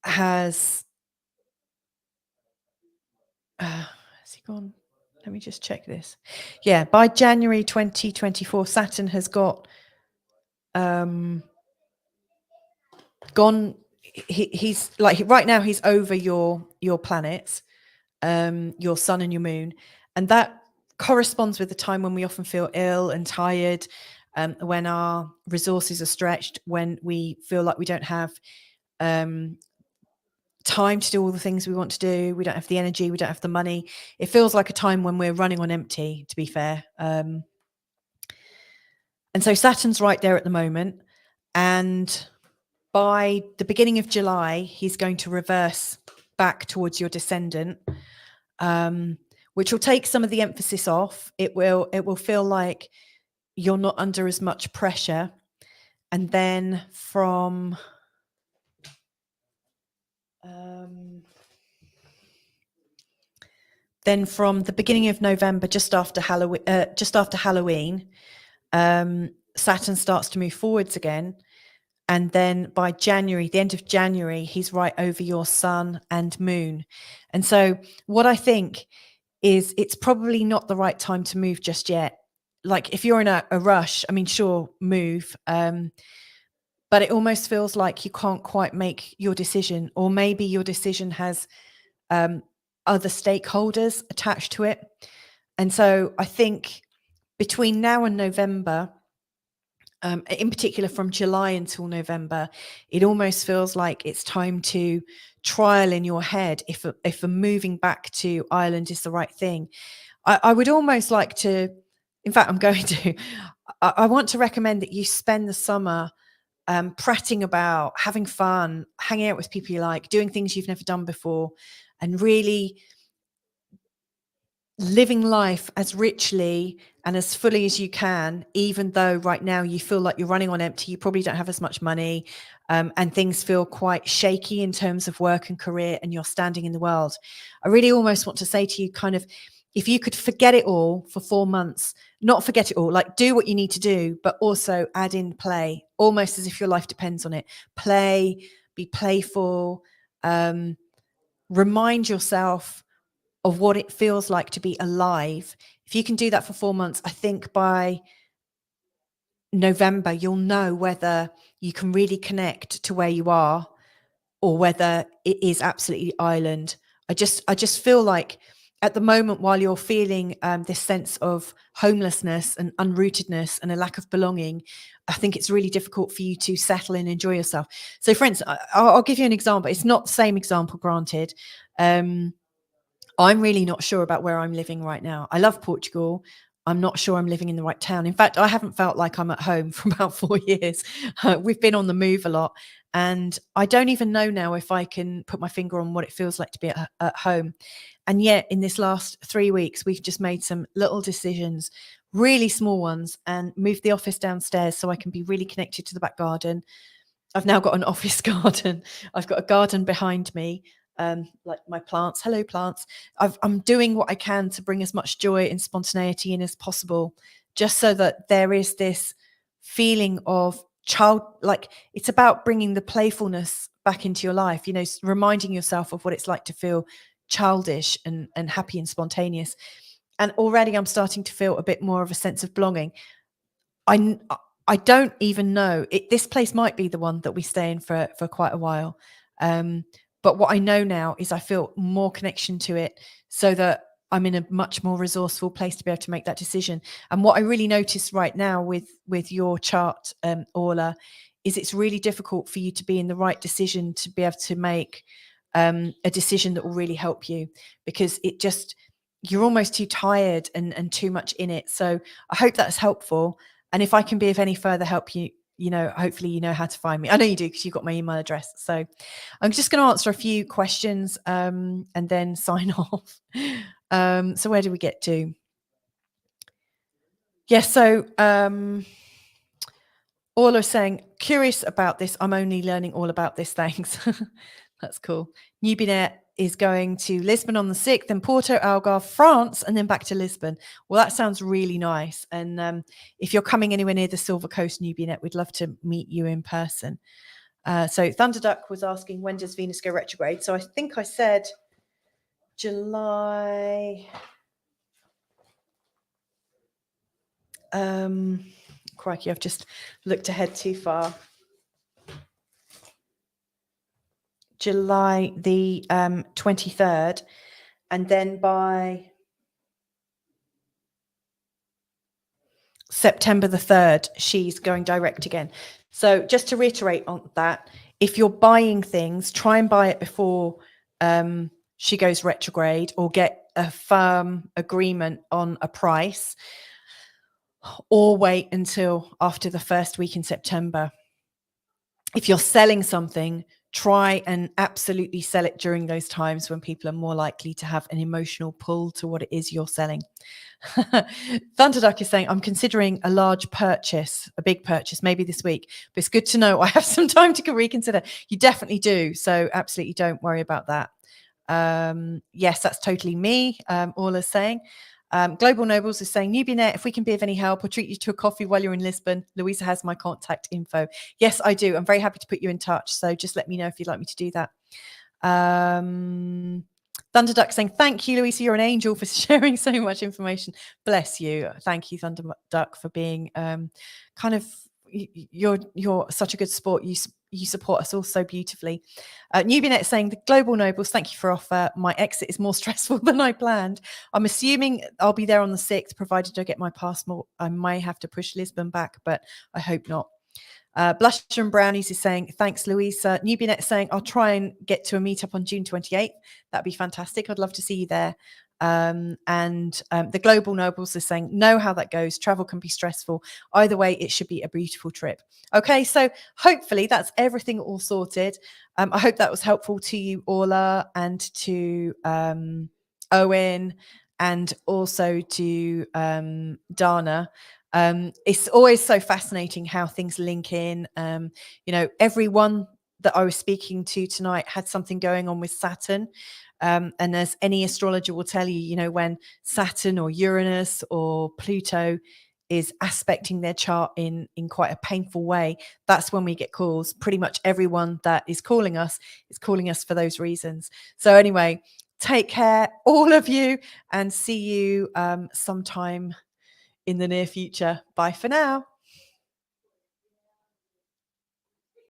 has he gone? Let me just check this. Yeah, by January 2024, Saturn has got gone. He's like, right now he's over your planets, your sun and your moon, and that corresponds with the time when we often feel ill and tired, when our resources are stretched, when we feel like we don't have time to do all the things we want to do. We don't have the energy, we don't have the money. It feels like a time when we're running on empty, to be fair. And so Saturn's right there at the moment, and by the beginning of July, he's going to reverse back towards your descendant, which will take some of the emphasis off. It will feel like you're not under as much pressure. And then from the beginning of November, just after Halloween, Saturn starts to move forwards again. And then by January, the end of January, he's right over your sun and moon. And so what I think is, it's probably not the right time to move just yet. Like, if you're in a rush, I mean, sure, move. But it almost feels like you can't quite make your decision, or maybe your decision has other stakeholders attached to it. And so I think between now and November, in particular from July until November, it almost feels like it's time to trial in your head if a moving back to Ireland is the right thing. I would almost like to, in fact, I'm going to, I want to recommend that you spend the summer prattling about, having fun, hanging out with people you like, doing things you've never done before, and really living life as richly and as fully as you can, even though right now you feel like you're running on empty. You probably don't have as much money, and things feel quite shaky in terms of work and career, and you're standing in the world. I really almost want to say to you, kind of, if you could forget it all for 4 months, not forget it all, like do what you need to do, but also add in play, almost as if your life depends on it. Play, be playful, remind yourself of what it feels like to be alive. If you can do that for 4 months, I think by November, you'll know whether you can really connect to where you are, or whether it is absolutely island. I just feel like at the moment, while you're feeling this sense of homelessness and unrootedness and a lack of belonging, I think it's really difficult for you to settle and enjoy yourself. So for instance, I'll give you an example. It's not the same example, granted. I'm really not sure about where I'm living right now. I love Portugal. I'm not sure I'm living in the right town. In fact, I haven't felt like I'm at home for about 4 years. We've been on the move a lot, and I don't even know now if I can put my finger on what it feels like to be at home. And yet, in this last 3 weeks, we've just made some little decisions, really small ones, and moved the office downstairs so I can be really connected to the back garden. I've now got an office garden. I've got a garden behind me, like my plants. Hello, plants. I'm doing what I can to bring as much joy and spontaneity in as possible, just so that there is this feeling of like it's about bringing the playfulness back into your life. Reminding yourself of what it's like to feel childish and happy and spontaneous. And already I'm starting to feel a bit more of a sense of belonging. I I don't even know. This place might be the one that we stay in for quite a while. But what I know now is I feel more connection to it, so that I'm in a much more resourceful place to be able to make that decision. And what I really notice right now with your chart, Orla, is it's really difficult for you to be in the right decision to be able to make a decision that will really help you, because you're almost too tired and too much in it. So I hope that's helpful. And if I can be of any further help, hopefully you know how to find me. I know you do, because you've got my email address. So I'm just going to answer a few questions and then sign off. So where do we get to? Yes. So all are saying, curious about this. I'm only learning all about this. Thanks. That's cool. Newbinet is going to Lisbon on the 6th, then Porto, Algarve, France, and then back to Lisbon. Well, that sounds really nice. And if you're coming anywhere near the Silver Coast, Newbinet, we'd love to meet you in person. So Thunderduck was asking, when does Venus go retrograde? So I think I said July. Crikey, I've just looked ahead too far. July the 23rd, and then by September the 3rd, she's going direct again. So just to reiterate on that, if you're buying things, try and buy it before she goes retrograde, or get a firm agreement on a price, or wait until after the first week in September. If you're selling something, try and absolutely sell it during those times when people are more likely to have an emotional pull to what it is you're selling. Thunderduck is saying, I'm considering a large purchase, a big purchase, maybe this week, but it's good to know I have some time to reconsider. You definitely do. So absolutely don't worry about that. Yes, that's totally me. All is saying. Global Nobles is saying, Newbinet, if we can be of any help or treat you to a coffee while you're in Lisbon, Louisa has my contact info. Yes, I do. I'm very happy to put you in touch. So just let me know if you'd like me to do that. Thunderduck saying, thank you, Louisa. You're an angel for sharing so much information. Bless you. Thank you, Thunderduck, for being you're such a good sport. You support us all so beautifully. Newbinet saying, the Global Nobles, thank you for offer. My exit is more stressful than I planned. I'm assuming I'll be there on the 6th, provided I get my passport. I may have to push Lisbon back, but I hope not. Blusher and Brownies is saying, thanks, Louisa. Newbinet is saying, I'll try and get to a meetup on June 28th. That'd be fantastic. I'd love to see you there. The Global Nobles is saying, know how that goes. Travel can be stressful. Either way, it should be a beautiful trip. Okay, so hopefully that's everything all sorted. I hope that was helpful to you, Orla, and to Owen, and also to Dana. It's always so fascinating how things link in. Everyone that I was speaking to tonight had something going on with Saturn. And as any astrologer will tell you, when Saturn or Uranus or Pluto is aspecting their chart in quite a painful way, that's when we get calls. Pretty much everyone that is calling us for those reasons. So anyway, take care, all of you, and see you sometime in the near future. Bye for now.